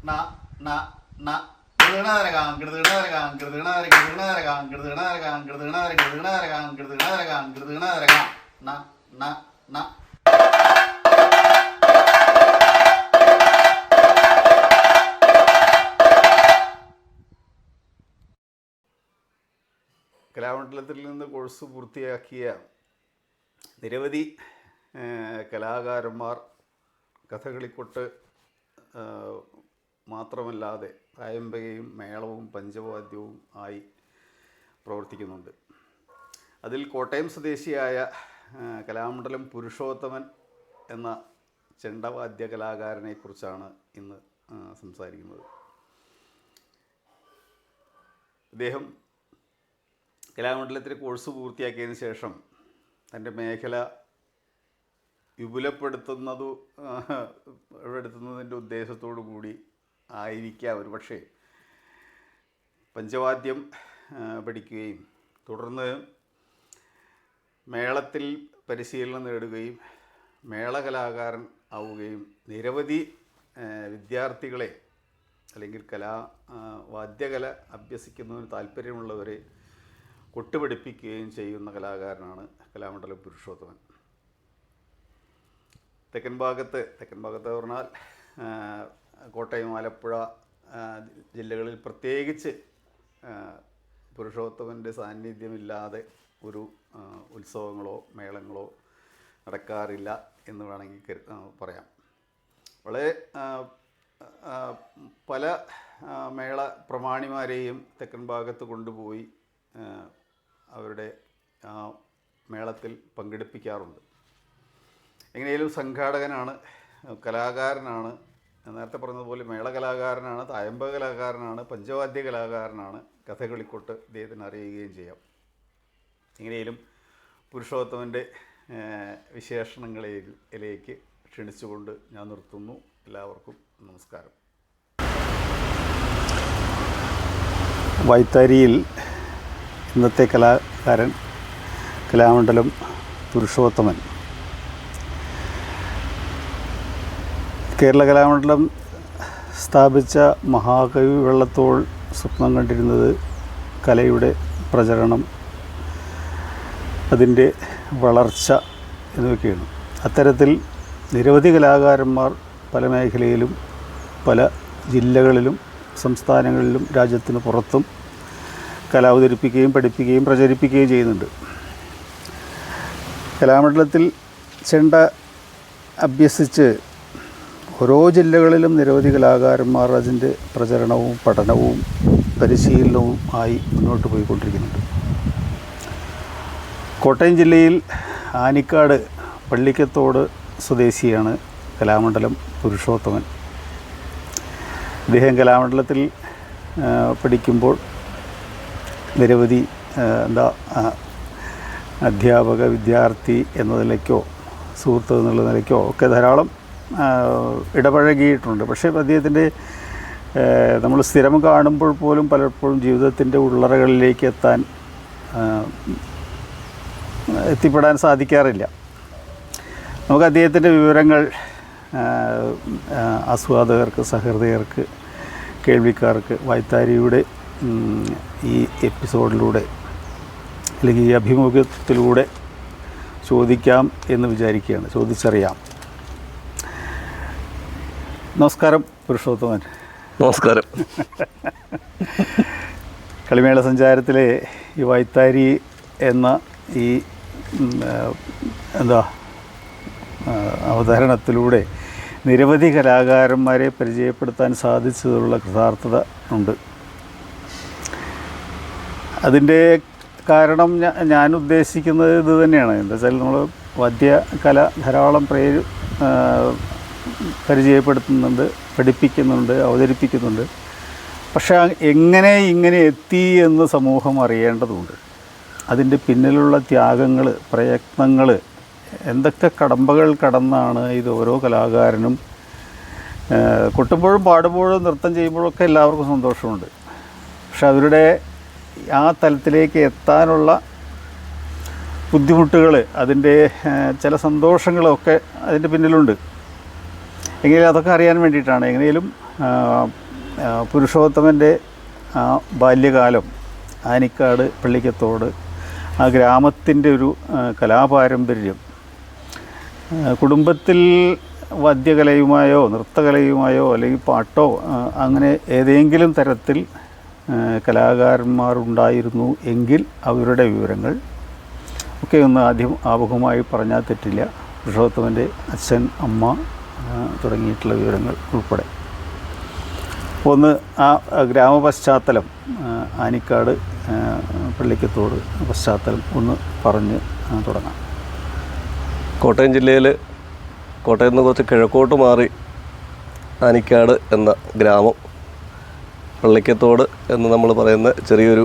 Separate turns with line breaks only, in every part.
ന ന ന കൃതണരകാം കൃതണരകാം കൃതണര കൃതണരകാം കൃതണരകാം കൃതണര കൃതണരകാം കൃതണരകാം കൃതണരകാം ന ന ന. കലാമണ്ഡലത്തിൽ നിന്ന് കോഴ്സ് പൂർത്തിയാക്കിയ നിരവധി കലാകാരന്മാർ കഥകളിക്കൊട്ട് മാത്രമല്ലാതെ തായമ്പകയും മേളവും പഞ്ചവാദ്യവും ആയി പ്രവർത്തിക്കുന്നുണ്ട്. അതിൽ കോട്ടയം സ്വദേശിയായ കലാമണ്ഡലം പുരുഷോത്തമൻ എന്ന ചെണ്ടവാദ്യ കലാകാരനെക്കുറിച്ചാണ് ഇന്ന് സംസാരിക്കുന്നത്. അദ്ദേഹം കലാമണ്ഡലത്തിൽ കോഴ്സ് പൂർത്തിയാക്കിയതിന് ശേഷം തൻ്റെ മേഖല വിപുലപ്പെടുത്തുന്നതിൻ്റെ ഉദ്ദേശത്തോടു കൂടി ആയിരിക്കാം ഒരു പക്ഷേ പഞ്ചവാദ്യം പഠിക്കുകയും തുടർന്ന് മേളത്തിൽ പരിശീലനം നേടുകയും മേളകലാകാരൻ ആവുകയും നിരവധി വിദ്യാർത്ഥികളെ അല്ലെങ്കിൽ വാദ്യകല അഭ്യസിക്കുന്നതിന് താല്പര്യമുള്ളവരെ കൊട്ടുപഠിപ്പിക്കുകയും ചെയ്യുന്ന കലാകാരനാണ് കലാമണ്ഡലം പുരുഷോത്തമൻ. തെക്കൻ ഭാഗത്ത് പറഞ്ഞാൽ കോട്ടയം, ആലപ്പുഴ ജില്ലകളിൽ പ്രത്യേകിച്ച് പുരുഷോത്തമൻ്റെ സാന്നിധ്യമില്ലാതെ ഒരു ഉത്സവങ്ങളോ മേളങ്ങളോ നടക്കാറില്ല എന്ന് വേണമെങ്കിൽ പറയാം. വളരെ പല മേള പ്രമാണിമാരെയും തെക്കൻ ഭാഗത്ത് കൊണ്ടുപോയി അവരുടെ മേളത്തിൽ പങ്കെടുപ്പിക്കാറുണ്ട്. എങ്ങനെയും സംഘാടകനാണ്, കലാകാരനാണ്, നേരത്തെ പറഞ്ഞതുപോലെ മേള കലാകാരനാണ്, തായമ്പക കലാകാരനാണ്, പഞ്ചവാദ്യ കലാകാരനാണ്, കഥകളിക്കൊട്ട് ഇദ്ദേഹത്തിന് അറിയുകയും ചെയ്യാം. എങ്ങനെയും പുരുഷോത്തമൻ്റെ വിശേഷണങ്ങളിലേക്ക് ക്ഷണിച്ചുകൊണ്ട് ഞാൻ നിർത്തുന്നു. എല്ലാവർക്കും നമസ്കാരം. വൈത്താരിയിൽ ഇന്നത്തെ കലാകാരൻ കലാമണ്ഡലം പുരുഷോത്തമൻ. കേരള കലാമണ്ഡലം സ്ഥാപിച്ച മഹാകവി വള്ളത്തോൾ സ്വപ്നം കണ്ടിരുന്നത് കലയുടെ പ്രചരണം, അതിൻ്റെ വളർച്ച എന്നൊക്കെയാണ്. അത്തരത്തിൽ നിരവധി കലാകാരന്മാർ പല മേഖലയിലും പല ജില്ലകളിലും സംസ്ഥാനങ്ങളിലും രാജ്യത്തിന് പുറത്തും കല അവതരിപ്പിക്കുകയും പഠിപ്പിക്കുകയും പ്രചരിപ്പിക്കുകയും ചെയ്യുന്നുണ്ട്. കലാമണ്ഡലത്തിൽ ചെണ്ട അഭ്യസിച്ച് ഓരോ ജില്ലകളിലും നിരവധി കലാകാരന്മാർ അതിൻ്റെ പ്രചരണവും പഠനവും പരിശീലനവും ആയി മുന്നോട്ട് പോയിക്കൊണ്ടിരിക്കുന്നുണ്ട്. കോട്ടയം ജില്ലയിൽ ആനിക്കാട് പള്ളിക്കത്തോട് സ്വദേശിയാണ് കലാമണ്ഡലം പുരുഷോത്തമൻ. അദ്ദേഹം കലാമണ്ഡലത്തിൽ പഠിക്കുമ്പോൾ നിരവധി അധ്യാപക വിദ്യാർത്ഥി എന്ന നിലയ്ക്കോ സുഹൃത്ത് എന്നുള്ള നിലയ്ക്കോ ഒക്കെ ധാരാളം ഇടപഴകിയിട്ടുണ്ട്. പക്ഷേ അദ്ദേഹത്തിൻ്റെ നമ്മൾ സ്ഥിരം കാണുമ്പോൾ പോലും പലപ്പോഴും ജീവിതത്തിൻ്റെ ഉള്ളറകളിലേക്ക് എത്തിപ്പെടാൻ സാധിക്കാറില്ല. നമുക്ക് അദ്ദേഹത്തിൻ്റെ വിവരങ്ങൾ ആസ്വാദകർക്ക്, സഹൃദയർക്ക്, കേൾവിക്കാർക്ക് വൈത്താരിയുടെ ഈ എപ്പിസോഡിലൂടെ അല്ലെങ്കിൽ ഈ അഭിമുഖത്തിലൂടെ ചോദിക്കാം എന്ന് വിചാരിക്കുകയാണ്, ചോദിച്ചറിയാം. നമസ്കാരം പുരുഷോത്തമൻ.
നമസ്കാരം.
കളിമേള സഞ്ചാരത്തിലെ ഈ വൈത്താരി എന്ന ഈ അവതരണത്തിലൂടെ നിരവധി കലാകാരന്മാരെ പരിചയപ്പെടുത്താൻ സാധിച്ചതിലുള്ള കൃതാർത്ഥത ഉണ്ട്. അതിൻ്റെ കാരണം ഞാൻ ഉദ്ദേശിക്കുന്നത് ഇത് തന്നെയാണ്. എന്താ വെച്ചാൽ നമ്മൾ വാദ്യകല ധാരാളം പരിചയപ്പെടുത്തുന്നുണ്ട്, പഠിപ്പിക്കുന്നുണ്ട്, അവതരിപ്പിക്കുന്നുണ്ട്. പക്ഷേ എങ്ങനെ ഇങ്ങനെ എത്തി എന്ന് സമൂഹം അറിയേണ്ടതുണ്ട്. അതിൻ്റെ പിന്നിലുള്ള ത്യാഗങ്ങൾ, പ്രയത്നങ്ങൾ, എന്തൊക്കെ കടമ്പകൾ കടന്നാണ് ഇത് ഓരോ കലാകാരനും കൊട്ടുമ്പോഴും പാടുമ്പോഴും നൃത്തം ചെയ്യുമ്പോഴൊക്കെ എല്ലാവർക്കും സന്തോഷമുണ്ട്. പക്ഷെ അവരുടെ ആ തലത്തിലേക്ക് എത്താനുള്ള ബുദ്ധിമുട്ടുകൾ, അതിൻ്റെ ചില സന്തോഷങ്ങളൊക്കെ അതിൻ്റെ പിന്നിലുണ്ട്.
എങ്കിലും അതൊക്കെ അറിയാൻ വേണ്ടിയിട്ടാണ്. എങ്ങനെയും പുരുഷോത്തമൻ്റെ ബാല്യകാലം, ആനിക്കാട് പള്ളിക്കത്തോട്, ആ ഗ്രാമത്തിൻ്റെ ഒരു കലാപാരമ്പര്യം, കുടുംബത്തിൽ വാദ്യകലയുമായോ നൃത്തകലയുമായോ അല്ലെങ്കിൽ പാട്ടോ അങ്ങനെ ഏതെങ്കിലും തരത്തിൽ കലാകാരന്മാരുണ്ടായിരുന്നു എങ്കിൽ അവരുടെ വിവരങ്ങൾ ഒക്കെ ഒന്ന് ആദ്യം ആമുഖമായി പറഞ്ഞാൽ തെറ്റില്ല. പുരുഷോത്തമൻ്റെ അച്ഛൻ, അമ്മ തുടങ്ങിയിട്ടുള്ള വിവരങ്ങൾ ഉൾപ്പെടെ ഒന്ന് ആ ഗ്രാമപശ്ചാത്തലം, ആനിക്കാട് പള്ളിക്കത്തോട് പശ്ചാത്തലം ഒന്ന് പറഞ്ഞ് തുടങ്ങാം.
കോട്ടയം ജില്ലയിൽ കോട്ടയത്ത് നിന്ന് കുറച്ച് കിഴക്കോട്ട് മാറി ആനിക്കാട് എന്ന ഗ്രാമം, പള്ളിക്കത്തോട് എന്ന് നമ്മൾ പറയുന്ന ചെറിയൊരു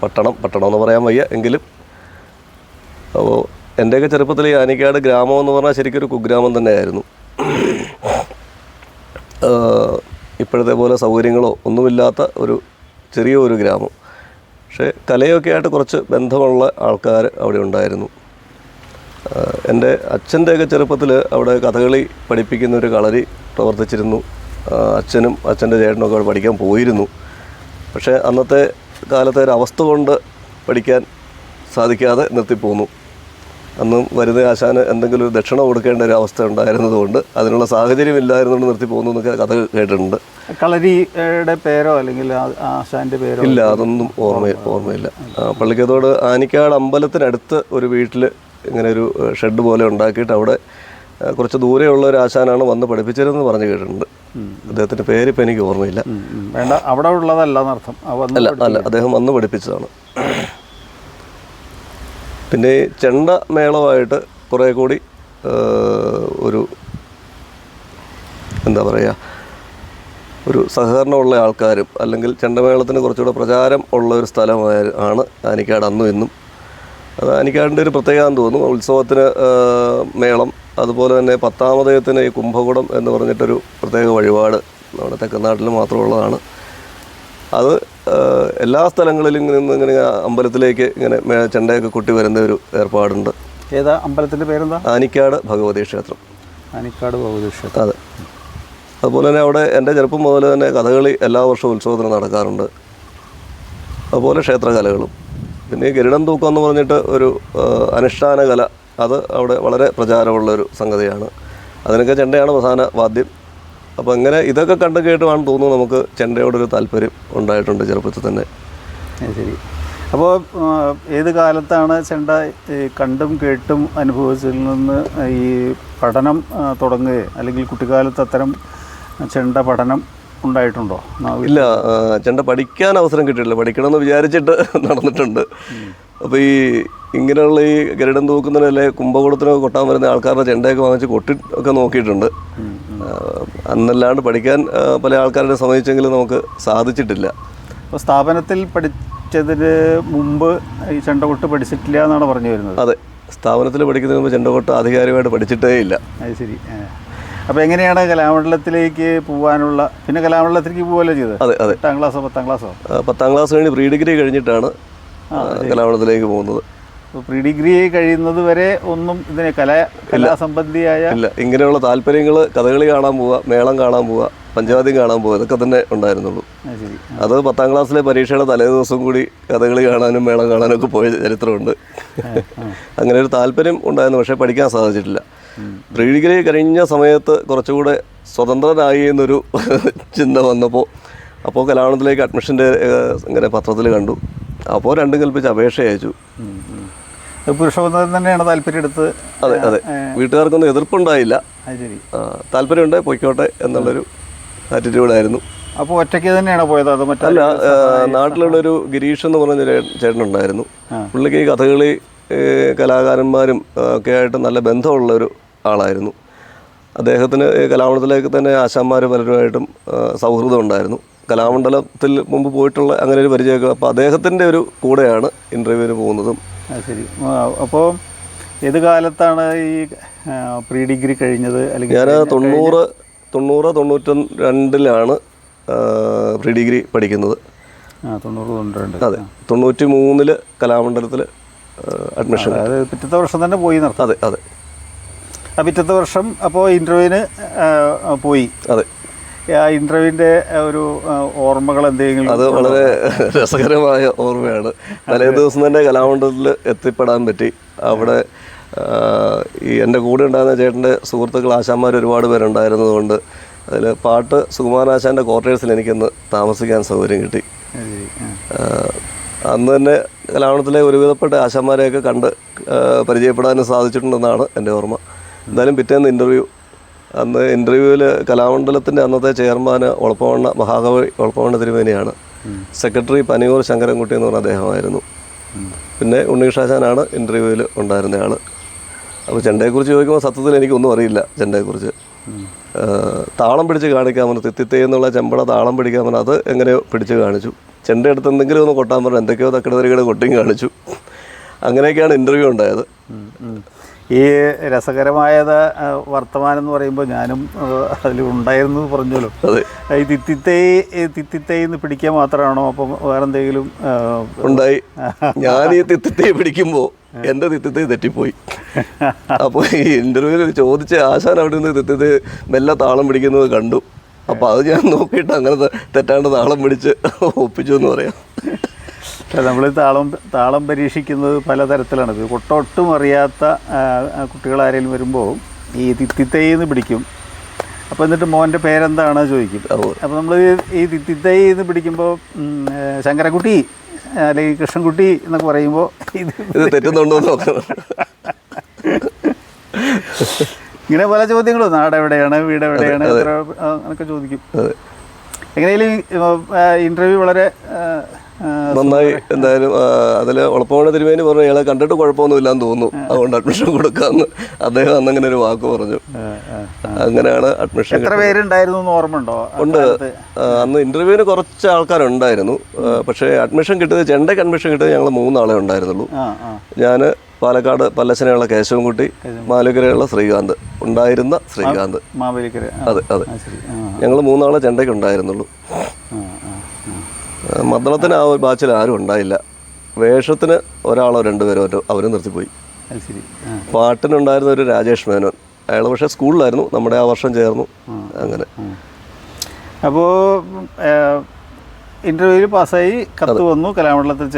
പട്ടണമെന്ന് പറയാൻ വയ്യ എങ്കിലും. അപ്പോൾ എൻ്റെയൊക്കെ ചെറുപ്പത്തിൽ ഈ ആനിക്കാട് ഗ്രാമം എന്ന് പറഞ്ഞാൽ ശരിക്കൊരു കുഗ്രാമം തന്നെയായിരുന്നു. ഇപ്പോഴത്തെ പോലെ സൗകര്യങ്ങളോ ഒന്നുമില്ലാത്ത ഒരു ചെറിയൊരു ഗ്രാമം. പക്ഷേ കലയൊക്കെ ആയിട്ട് കുറച്ച് ബന്ധമുള്ള ആൾക്കാർ അവിടെ ഉണ്ടായിരുന്നു. എൻ്റെ അച്ഛൻ്റെയൊക്കെ ചെറുപ്പത്തിൽ അവിടെ കഥകളി പഠിപ്പിക്കുന്ന ഒരു കളരി പ്രവർത്തിച്ചിരുന്നു. അച്ഛനും അച്ഛൻ്റെ ചേട്ടനൊക്കെ അവിടെ പഠിക്കാൻ പോയിരുന്നു. പക്ഷേ അന്നത്തെ കാലത്തെ ഒരു അവസ്ഥ കൊണ്ട് പഠിക്കാൻ സാധിക്കാതെ നിർത്തിപ്പോന്നു. അന്നും വരുന്ന ആശാന് എന്തെങ്കിലും ഒരു ദക്ഷിണ കൊടുക്കേണ്ട ഒരു അവസ്ഥ ഉണ്ടായിരുന്നതുകൊണ്ട് അതിനുള്ള സാഹചര്യം ഇല്ലായിരുന്നുകൊണ്ട് നിർത്തിപ്പോന്നു എന്നൊക്കെ കഥ കേട്ടിട്ടുണ്ട്.
കളരിയുടെ പേരോ അല്ലെങ്കിൽ ആശാൻ്റെ പേരോ? ഇല്ല,
അതൊന്നും ഓർമ്മയില്ല. പള്ളിക്കത്തോട് ആനിക്കാട് അമ്പലത്തിനടുത്ത് ഒരു വീട്ടിൽ ഇങ്ങനെ ഒരു ഷെഡ് പോലെ ഉണ്ടാക്കിയിട്ട് അവിടെ കുറച്ച് ദൂരെയുള്ള ഒരു ആശാനാണ് വന്ന് പഠിപ്പിച്ചതെന്ന് പറഞ്ഞു കേട്ടിട്ടുണ്ട്. അദ്ദേഹത്തിൻ്റെ പേര് ഇപ്പം എനിക്ക് ഓർമ്മയില്ല.
വേണ്ട, അവിടെ ഉള്ളതല്ല എന്നർത്ഥം.
അല്ല, അദ്ദേഹം വന്ന് പഠിപ്പിച്ചതാണ്. പിന്നെ ഈ ചെണ്ട മേളമായിട്ട് കുറേ കൂടി ഒരു എന്താ പറയുക, ഒരു സഹകരണമുള്ള ആൾക്കാരും അല്ലെങ്കിൽ ചെണ്ടമേളത്തിന് കുറച്ചുകൂടെ പ്രചാരം ഉള്ള ഒരു സ്ഥലമാണ് ആനിക്കാട് അന്നും ഇന്നും. അത് ആനിക്കാടിൻ്റെ ഒരു പ്രത്യേകത തോന്നുന്നു. ഉത്സവത്തിന് മേളം, അതുപോലെ തന്നെ പത്താമതയത്തിന് ഈ കുംഭകുടം എന്ന് പറഞ്ഞിട്ടൊരു പ്രത്യേക വഴിപാട് നമ്മുടെ തെക്കനാട്ടിൽ മാത്രമുള്ളതാണ്. അത് എല്ലാ സ്ഥലങ്ങളിലും നിന്ന് ഇങ്ങനെ അമ്പലത്തിലേക്ക് ഇങ്ങനെ ചെണ്ടയൊക്കെ കൊട്ടി വരുന്ന ഒരു ഏർപ്പാടുണ്ട്.
ഏതാ അമ്പലത്തിൻ്റെ പേരെന്താ?
ആനിക്കാട് ഭഗവതി ക്ഷേത്രം.
ആനിക്കാട് ഭഗവതി ക്ഷേത്രം.
അതെ. അതുപോലെ തന്നെ അവിടെ എൻ്റെ ചെറുപ്പം മുതൽ തന്നെ കഥകളി എല്ലാ വർഷവും ഉത്സവത്തിന് നടക്കാറുണ്ട്. അതുപോലെ ക്ഷേത്രകലകളും. പിന്നെ ഗരുഡൻ തൂക്കം എന്ന് പറഞ്ഞിട്ട് ഒരു അനുഷ്ഠാന കല, അത് അവിടെ വളരെ പ്രചാരമുള്ളൊരു സംഗതിയാണ്. അതിനൊക്കെ ചെണ്ടയാണ് പ്രധാന വാദ്യം. അപ്പോൾ അങ്ങനെ ഇതൊക്കെ കണ്ടു കേട്ടുമാണ് തോന്നുന്നു നമുക്ക് ചെണ്ടയോടൊരു താല്പര്യം ഉണ്ടായിട്ടുണ്ട് ചെറുപ്പത്തിൽ തന്നെ.
ശരി. അപ്പോൾ ഏത് കാലത്താണ് ചെണ്ട കണ്ടും കേട്ടും അനുഭവിച്ചതിൽ നിന്ന് ഈ പഠനം തുടങ്ങുകയോ അല്ലെങ്കിൽ കുട്ടിക്കാലത്ത് അത്തരം ചെണ്ട പഠനം ഉണ്ടായിട്ടുണ്ടോ?
ഇല്ല, ചെണ്ട പഠിക്കാൻ അവസരം കിട്ടിയിട്ടില്ല. പഠിക്കണമെന്ന് വിചാരിച്ചിട്ട് നടന്നിട്ടുണ്ട്. അപ്പോൾ ഈ ഇങ്ങനെയുള്ള ഈ ഗരുഡൻ തൂക്കുന്നതിനല്ലേ കുംഭകുടത്തിനൊക്കെ കൊട്ടാൻ വരുന്ന ആൾക്കാരുടെ ചെണ്ടയൊക്കെ വാങ്ങിച്ച് കൊട്ടി ഒക്കെ നോക്കിയിട്ടുണ്ട്. അന്നല്ലാണ്ട് പഠിക്കാൻ പല ആൾക്കാരുടെ സമ്മതിച്ചെങ്കിലും നമുക്ക് സാധിച്ചിട്ടില്ല.
അപ്പോൾ സ്ഥാപനത്തിൽ പഠിച്ചതിന് മുമ്പ് ഈ ചെണ്ടകൊട്ട് പഠിച്ചിട്ടില്ല എന്നാണ് പറഞ്ഞു വരുന്നത്?
അതെ, സ്ഥാപനത്തിൽ പഠിക്കുന്നതിന് മുമ്പ് ചെണ്ടകൊട്ട് ആധികാരികമായിട്ട് പഠിച്ചിട്ടേ ഇല്ല.
അത് ശരി. അപ്പോൾ എങ്ങനെയാണ് കലാമണ്ഡലത്തിലേക്ക് പോകാനുള്ള, പിന്നെ കലാമണ്ഡലത്തിലേക്ക് പോവുകയല്ലേ ചെയ്തത്?
അതെ അതെ.
8ാം ക്ലാസ്സോ 10ാം ക്ലാസ്സോ? 10ാം
ക്ലാസ് കഴിഞ്ഞ് പ്രീ ഡിഗ്രി കഴിഞ്ഞിട്ടാണ് കലാമണ്ഡലത്തിലേക്ക് പോകുന്നത്.
പ്രീ ഡിഗ്രി കഴിയുന്നത് വരെ ഒന്നും ഇതിനെ കലാസംബന്ധിയായ
ഇല്ല. ഇങ്ങനെയുള്ള താല്പര്യങ്ങൾ കഥകളി കാണാൻ പോവുക, മേളം കാണാൻ പോവുക, പഞ്ചവാദ്യം കാണാൻ പോവുക, ഇതൊക്കെ തന്നെ ഉണ്ടായിരുന്നുള്ളൂ. അത് 10ാം ക്ലാസ്സിലെ പരീക്ഷയുടെ തലേ ദിവസം കൂടി കഥകളി കാണാനും മേളം കാണാനും ഒക്കെ പോയ ചരിത്രമുണ്ട്. അങ്ങനെ ഒരു താല്പര്യം ഉണ്ടായിരുന്നു, പക്ഷേ പഠിക്കാൻ സാധിച്ചിട്ടില്ല. പ്രീ ഡിഗ്രി കഴിഞ്ഞ സമയത്ത് കുറച്ചുകൂടെ സ്വതന്ത്രനായി എന്നൊരു ചിന്ത വന്നപ്പോൾ കലാമണ്ഡലത്തിലേക്ക് അഡ്മിഷൻ്റെ ഇങ്ങനെ പത്രത്തിൽ കണ്ടു. അപ്പോൾ രണ്ടും കൽപ്പിച്ച് അപേക്ഷ അയച്ചു.
പുരുഷോത്തമൻ തന്നെയാണ് താല്പര്യം എടുത്ത്?
അതെ അതെ. വീട്ടുകാർക്കൊന്നും എതിർപ്പുണ്ടായില്ല. താല്പര്യമുണ്ട്, പൊയ്ക്കോട്ടെ എന്നുള്ളൊരു ആറ്റിറ്റ്യൂഡായിരുന്നു.
അപ്പോൾ ഒറ്റയ്ക്ക് തന്നെയാണോ പോയത്? അത്
മറ്റല്ല, നാട്ടിലുള്ളൊരു ഗിരീഷ് എന്ന് പറഞ്ഞൊരു ചേട്ടനുണ്ടായിരുന്നു. പുള്ളിക്ക് ഈ കഥകളി കലാകാരന്മാരും ഒക്കെ ആയിട്ട് നല്ല ബന്ധമുള്ളൊരു ആളായിരുന്നു. അദ്ദേഹത്തിന് കലാമണ്ഡലത്തിലേക്ക് തന്നെ ആശാന്മാർ പലരുമായിട്ടും സൗഹൃദം ഉണ്ടായിരുന്നു. കലാമണ്ഡലത്തിൽ മുമ്പ് പോയിട്ടുള്ള അങ്ങനെ ഒരു പരിചയമൊക്കെ. അപ്പോൾ അദ്ദേഹത്തിൻ്റെ ഒരു കൂടെയാണ് ഇൻ്റർവ്യൂവിന് പോകുന്നതും.
ശരി. അപ്പോൾ ഏത് കാലത്താണ് ഈ പ്രീ ഡിഗ്രി കഴിഞ്ഞത്? അല്ലെങ്കിൽ
ഞാൻ 92 പ്രീ ഡിഗ്രി പഠിക്കുന്നത്.
92.
അതെ. 93 കലാമണ്ഡലത്തിൽ അഡ്മിഷൻ.
അതായത് പിറ്റത്തെ വർഷം തന്നെ പോയി നടത്തും.
അതെ അതെ.
പിറ്റത്തെ വർഷം അപ്പോൾ ഇൻ്റർവ്യൂവിന് പോയി.
അതെ.
ആ ഇൻ്റർവ്യൂവിൻ്റെ ഒരു ഓർമ്മകൾ എന്തെങ്കിലും?
അത് വളരെ രസകരമായ ഓർമ്മയാണ്. തലേ ദിവസം തന്നെ കലാമണ്ഡലത്തിൽ എത്തിപ്പെടാൻ പറ്റി. അവിടെ ഈ എൻ്റെ കൂടെ ഉണ്ടായിരുന്ന ചേട്ടൻ്റെ സുഹൃത്തുക്കൾ ആശാന്മാർ ഒരുപാട് പേരുണ്ടായിരുന്നതുകൊണ്ട് അതിൽ പാട്ട് സുകുമാരനാശാൻ്റെ ക്വാർട്ടേഴ്സിൽ എനിക്കൊന്ന് താമസിക്കാൻ സൗകര്യം കിട്ടി. അന്ന് തന്നെ കലാമണ്ഡലത്തിലെ ഒരുവിധപ്പെട്ട ആശാന്മാരെയൊക്കെ കണ്ട് പരിചയപ്പെടാനും സാധിച്ചിട്ടുണ്ടെന്നാണ് എൻ്റെ ഓർമ്മ. എന്തായാലും പിറ്റേന്ന് ഇൻ്റർവ്യൂ. അന്ന് ഇൻ്റർവ്യൂവിൽ കലാമണ്ഡലത്തിൻ്റെ അന്നത്തെ ചെയർമാൻ ഒളപ്പമണ്ണ മഹാകവി ഒളപ്പമണ്ണ തിരുമേനിയാണ്. സെക്രട്ടറി പനിയൂർ ശങ്കരൻകുട്ടി എന്ന് പറഞ്ഞ അദ്ദേഹമായിരുന്നു. പിന്നെ ഉണ്ണീഷാശാനാണ് ഇൻ്റർവ്യൂവിൽ ഉണ്ടായിരുന്ന ആൾ. അപ്പോൾ ചെണ്ടയെക്കുറിച്ച് ചോദിക്കുമ്പോൾ സത്യത്തിൽ എനിക്കൊന്നും അറിയില്ല ചെണ്ടയെക്കുറിച്ച്. താളം പിടിച്ച് കാണിക്കാമെന്ന്, തിത്തിത്തേ എന്നുള്ള ചെമ്പട താളം പിടിക്കാമെന്ന്, അത് എങ്ങനെയോ പിടിച്ച് കാണിച്ചു. ചെണ്ട എടുത്ത് എന്തെങ്കിലും ഒന്ന് കൊട്ടാൻ പറഞ്ഞു, എന്തൊക്കെയോ തക്കടതരികയുടെ കൊട്ടിയും കാണിച്ചു. അങ്ങനെയൊക്കെയാണ് ഇൻ്റർവ്യൂ ഉണ്ടായത്.
ഈ രസകരമായത് വർത്തമാനം എന്ന് പറയുമ്പോൾ ഞാനും അതിൽ ഉണ്ടായിരുന്നു പറഞ്ഞല്ലോ.
അതെ.
ഈ തിത്തിത്തേന്ന് പിടിക്കാൻ മാത്രമാണോ, അപ്പം വേറെ എന്തെങ്കിലും
ഉണ്ടായി? ഞാൻ ഈ തിത്തിത്തേ പിടിക്കുമ്പോൾ എൻ്റെ തിത്തിത്തേ തെറ്റിപ്പോയി. അപ്പോൾ ഈ ഇൻ്റർവ്യൂവിൽ ചോദിച്ച ആശാൻ അവിടെ നിന്ന് തിത്തിത്തേ മെല്ലെ താളം പിടിക്കുന്നത് കണ്ടു. അപ്പോൾ അത് ഞാൻ നോക്കിയിട്ട് അങ്ങനെ തെറ്റാണ്ട് താളം പിടിച്ച് ഒപ്പിച്ചു എന്ന് പറയാം.
നമ്മൾ താളം പരീക്ഷിക്കുന്നത് പലതരത്തിലാണ്. ഒട്ടും അറിയാത്ത കുട്ടികളാരെങ്കിലും വരുമ്പോൾ ഈ തിത്തിത്തൈന്ന് പിടിക്കും. അപ്പോൾ എന്നിട്ട് മോൻ്റെ പേരെന്താണ് ചോദിക്കും. അപ്പോൾ നമ്മൾ ഈ തിത്തിത്തൈന്ന് പിടിക്കുമ്പോൾ ശങ്കരൻകുട്ടി അല്ലെങ്കിൽ കൃഷ്ണൻകുട്ടി എന്നൊക്കെ പറയുമ്പോൾ
ഇത് തെറ്റുന്നുണ്ടോ നോക്കണം.
ഇങ്ങനെ പല ചോദ്യങ്ങളും, നാടെവിടെയാണ്, വീടെവിടെയാണ്, എത്ര എന്നൊക്കെ ചോദിക്കും. എങ്ങനെയാലും ഇൻ്റർവ്യൂ വളരെ
നന്നായി. എന്തായാലും അതിൽ ഒളപ്പമണ്ണ തിരുമേനി പറഞ്ഞു ഇയാളെ കണ്ടിട്ട് കുഴപ്പമൊന്നുമില്ലാന്ന് തോന്നുന്നു, അതുകൊണ്ട് അഡ്മിഷൻ കൊടുക്കാമെന്ന് അദ്ദേഹം അന്നങ്ങനെ ഒരു വാക്ക് പറഞ്ഞു. അങ്ങനെയാണ് അഡ്മിഷൻ.
എത്ര പേരുണ്ടായിരുന്നു എന്ന് ഓർമ്മയുണ്ടോ?
ഉണ്ട്. അന്ന് ഇൻ്റർവ്യൂവിന് കുറച്ച് ആൾക്കാരുണ്ടായിരുന്നു. പക്ഷേ അഡ്മിഷൻ കിട്ടിയത്, ചെണ്ടയ്ക്ക് അഡ്മിഷൻ കിട്ടിയത് ഞങ്ങൾ 3 ആളെ ഉണ്ടായിരുന്നുള്ളൂ. ഞാൻ പാലക്കാട് പല്ലശ്ശനയുള്ള കേശവൻകുട്ടി, മാവേലിക്കരയുള്ള ശ്രീകാന്ത്, ഉണ്ടായിരുന്ന ശ്രീകാന്ത്. അതെ അതെ, ഞങ്ങൾ 3 ആളെ ചെണ്ടയ്ക്ക് ഉണ്ടായിരുന്നുള്ളൂ. മദ്ദളത്തിന് ആ ഒരു ബാച്ചിൽ ആരും ഉണ്ടായില്ല. വേഷത്തിന് ഒരാളോ 2 പേരോ അവരും നിർത്തിപ്പോയി. പാട്ടിനുണ്ടായിരുന്ന ഒരു രാജേഷ് മേനോൻ, അയാൾ പക്ഷേ സ്കൂളിലായിരുന്നു, നമ്മുടെ ആ വർഷം ചേർന്നു. അങ്ങനെ
അപ്പോൾ ഇൻ്റർവ്യൂവിൽ പാസ്സായി, കത്ത് വന്നു, കലാമണ്ഡലത്തിൽ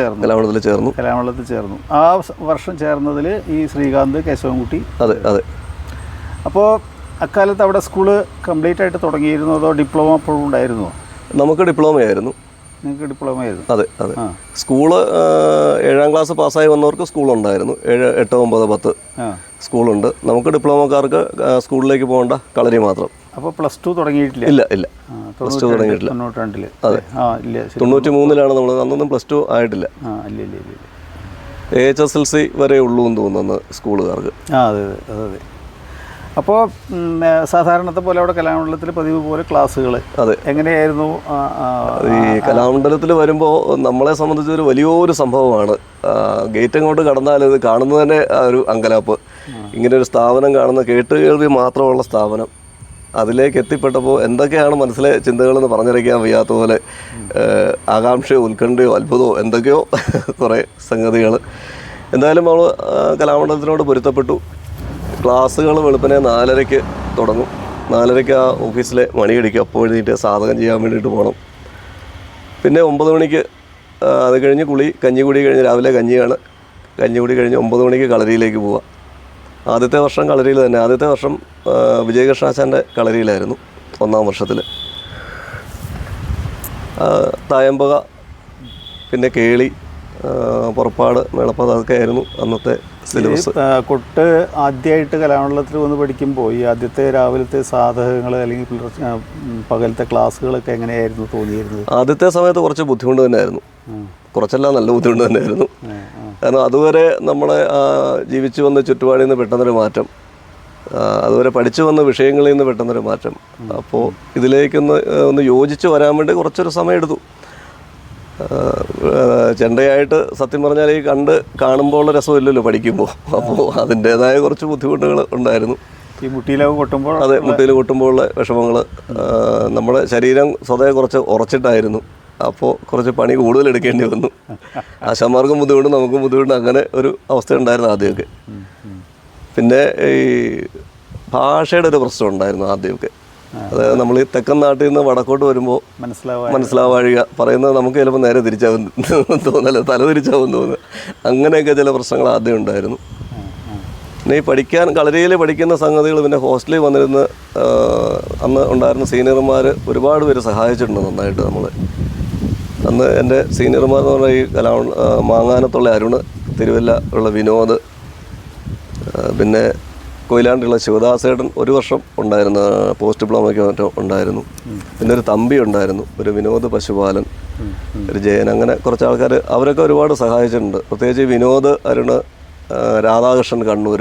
ചേർന്നു. ആ വർഷം ചേർന്നതിൽ ഈ ശ്രീകാന്ത്, കേശവൻകുട്ടി.
അതെ അതെ.
അപ്പോൾ അക്കാലത്ത് അവിടെ സ്കൂള് കംപ്ലീറ്റ് ആയിട്ട് തുടങ്ങിയിരുന്നോ, അതോ ഡിപ്ലോമ അപ്പോഴും ഉണ്ടായിരുന്നോ?
നമുക്ക് ഡിപ്ലോമയായിരുന്നു.
നിങ്ങൾക്ക് ഡിപ്ലോമയായിരുന്നു?
അതെ അതെ. സ്കൂള് 7ാം ക്ലാസ് പാസ്സായി വന്നവർക്ക് സ്കൂളുണ്ടായിരുന്നു. 7, 8, 9, 10 സ്കൂളുണ്ട്. നമുക്ക് ഡിപ്ലോമക്കാർക്ക് സ്കൂളിലേക്ക് പോകേണ്ട കളരി മാത്രം.
അപ്പോൾ +2 തുടങ്ങിയിട്ടില്ല?
ഇല്ല ഇല്ല, +2 തുടങ്ങിയിട്ടില്ല.
92
അതെ. 93-ലാണ് നമ്മൾ. അന്നൊന്നും +2 ആയിട്ടില്ല. AHSLC വരെ ഉള്ളൂ എന്ന് തോന്നുന്നു സ്കൂളുകാർക്ക്.
അതെ അതെ അതെ. അപ്പോൾ സാധാരണത്തെ പോലെ അവിടെ കലാമണ്ഡലത്തിൽ പതിവ് പോലെ ക്ലാസ്സുകൾ
അതെ എങ്ങനെയായിരുന്നു? ഈ കലാമണ്ഡലത്തിൽ വരുമ്പോൾ നമ്മളെ സംബന്ധിച്ചൊരു വലിയൊരു സംഭവമാണ്. ഗേറ്റ് അങ്ങോട്ട് കടന്നാൽ ഇത് കാണുന്നത് തന്നെ ഒരു അങ്കലാപ്പ്. ഇങ്ങനെ ഒരു സ്ഥാപനം കാണുന്ന, കേട്ടുകേൾവി മാത്രമുള്ള സ്ഥാപനം, അതിലേക്ക് എത്തിപ്പെട്ടപ്പോൾ എന്തൊക്കെയാണ് മനസ്സിലെ ചിന്തകളെന്ന് പറഞ്ഞറിയിക്കാൻ വയ്യാത്ത പോലെ ആകാംക്ഷയോ ഉത്കണ്ഠയോ അത്ഭുതമോ എന്തൊക്കെയോ കുറേ സംഗതികൾ. എന്തായാലും നമ്മൾ കലാമണ്ഡലത്തിനോട് പൊരുത്തപ്പെട്ടു. ക്ലാസ്സുകൾ വെളുപ്പിനെ 4:30 തുടങ്ങും. 4:30 ആ ഓഫീസിലെ മണിയടിക്കും. അപ്പോൾ എഴുതിയിട്ട് സാധകം ചെയ്യാൻ വേണ്ടിയിട്ട് പോകണം. പിന്നെ 9 മണിക്ക് അത് കഴിഞ്ഞ് കഞ്ഞിക്കുടി കഴിഞ്ഞ്, രാവിലെ കഞ്ഞിയാണ്, കഞ്ഞിക്കുടി കഴിഞ്ഞ് 9 മണിക്ക് കളരിയിലേക്ക് പോവുക. ആദ്യത്തെ വർഷം കളരിയിൽ തന്നെ. ആദ്യത്തെ വർഷം വിജയകൃഷ്ണാശാൻ്റെ കളരിയിലായിരുന്നു 1ാം വർഷത്തിൽ. തായമ്പക, പിന്നെ കേളി, പുറപ്പാട്, മേളപ്പാട്, അതൊക്കെ ആയിരുന്നു അന്നത്തെ സിലബസ്.
കൊട്ട് ആദ്യമായിട്ട് കലാമണ്ഡലത്തിൽ വന്ന് പഠിക്കുമ്പോൾ ഈ ആദ്യത്തെ രാവിലത്തെ സാധകങ്ങൾ അല്ലെങ്കിൽ പകലത്തെ ക്ലാസ്സുകളൊക്കെ എങ്ങനെയായിരുന്നു തോന്നിയിരുന്നത്?
ആദ്യത്തെ സമയത്ത് കുറച്ച് ബുദ്ധിമുട്ട് തന്നെയായിരുന്നു. കുറച്ചെല്ലാം നല്ല ബുദ്ധിമുട്ട് തന്നെയായിരുന്നു. കാരണം അതുവരെ നമ്മളെ ജീവിച്ചു വന്ന ചുറ്റുപാടിൽ നിന്ന് പെട്ടെന്നൊരു മാറ്റം, അതുവരെ പഠിച്ചു വന്ന വിഷയങ്ങളിൽ നിന്ന് പെട്ടെന്നൊരു മാറ്റം. അപ്പോൾ ഇതിലേക്കൊന്ന് യോജിച്ച് വരാൻ വേണ്ടി കുറച്ചൊരു സമയം എടുത്തു. ചെണ്ടയായിട്ട് സത്യം പറഞ്ഞാൽ ഈ കാണുമ്പോൾ ഉള്ള രസമില്ലല്ലോ പഠിക്കുമ്പോൾ. അപ്പോൾ അതിൻ്റേതായ കുറച്ച് ബുദ്ധിമുട്ടുകൾ ഉണ്ടായിരുന്നു.
ഈ മുട്ടിയിലൊക്കെ കൊട്ടുമ്പോൾ?
അതെ, മുട്ടിയിൽ കൊട്ടുമ്പോൾ ഉള്ള വിഷമങ്ങൾ. നമ്മുടെ ശരീരം സ്വതവേ കുറച്ച് ഉറച്ചിട്ടായിരുന്നു. അപ്പോൾ കുറച്ച് പണി കൂടുതൽ എടുക്കേണ്ടി വന്നു. ആശാന്മാർക്കും ബുദ്ധിമുട്ട്, നമുക്കും ബുദ്ധിമുട്ട്, അങ്ങനെ ഒരു അവസ്ഥ ഉണ്ടായിരുന്നു ആദ്യമൊക്കെ. പിന്നെ ഈ ഭാഷയുടെ ഒരു പ്രശ്നം ഉണ്ടായിരുന്നു ആദ്യമൊക്കെ. അതായത് നമ്മൾ ഈ തെക്കൻ നാട്ടിൽ നിന്ന് വടക്കോട്ട് വരുമ്പോൾ മനസ്സിലാവുക പറയുന്നത് നമുക്ക് ചിലപ്പോൾ നേരെ തിരിച്ചാവും തോന്നല്ല, തല തിരിച്ചാവും തോന്നുന്നത്. അങ്ങനെയൊക്കെ ചില പ്രശ്നങ്ങൾ ആദ്യം ഉണ്ടായിരുന്നു. പിന്നെ ഈ കളരിയിൽ പഠിക്കുന്ന സംഗതികൾ പിന്നെ ഹോസ്റ്റലിൽ വന്നിരുന്ന് അന്ന് ഉണ്ടായിരുന്ന സീനിയർമാർ ഒരുപാട് പേര് സഹായിച്ചിട്ടുണ്ട് നന്നായിട്ട്. നമ്മൾ അന്ന് എൻ്റെ സീനിയർമാർ എന്ന് പറഞ്ഞാൽ ഈ മാങ്ങാനത്തുള്ള അരുണ്, തിരുവല്ല ഉള്ള വിനോദ്, പിന്നെ കൊയിലാണ്ടിലുള്ള ശിവദാസേട്ടൻ ഒരു വർഷം ഉണ്ടായിരുന്നു, പോസ്റ്റ് ഡിപ്ലോമയ്ക്ക് മറ്റോ ഉണ്ടായിരുന്നു. പിന്നെ ഒരു തമ്പി ഉണ്ടായിരുന്നു, ഒരു വിനോദ് പശുപാലൻ, ഒരു ജയൻ, അങ്ങനെ കുറച്ച് ആൾക്കാർ അവരൊക്കെ ഒരുപാട് സഹായിച്ചിട്ടുണ്ട്. പ്രത്യേകിച്ച് വിനോദ്, അരുണ്, രാധാകൃഷ്ണൻ കണ്ണൂർ,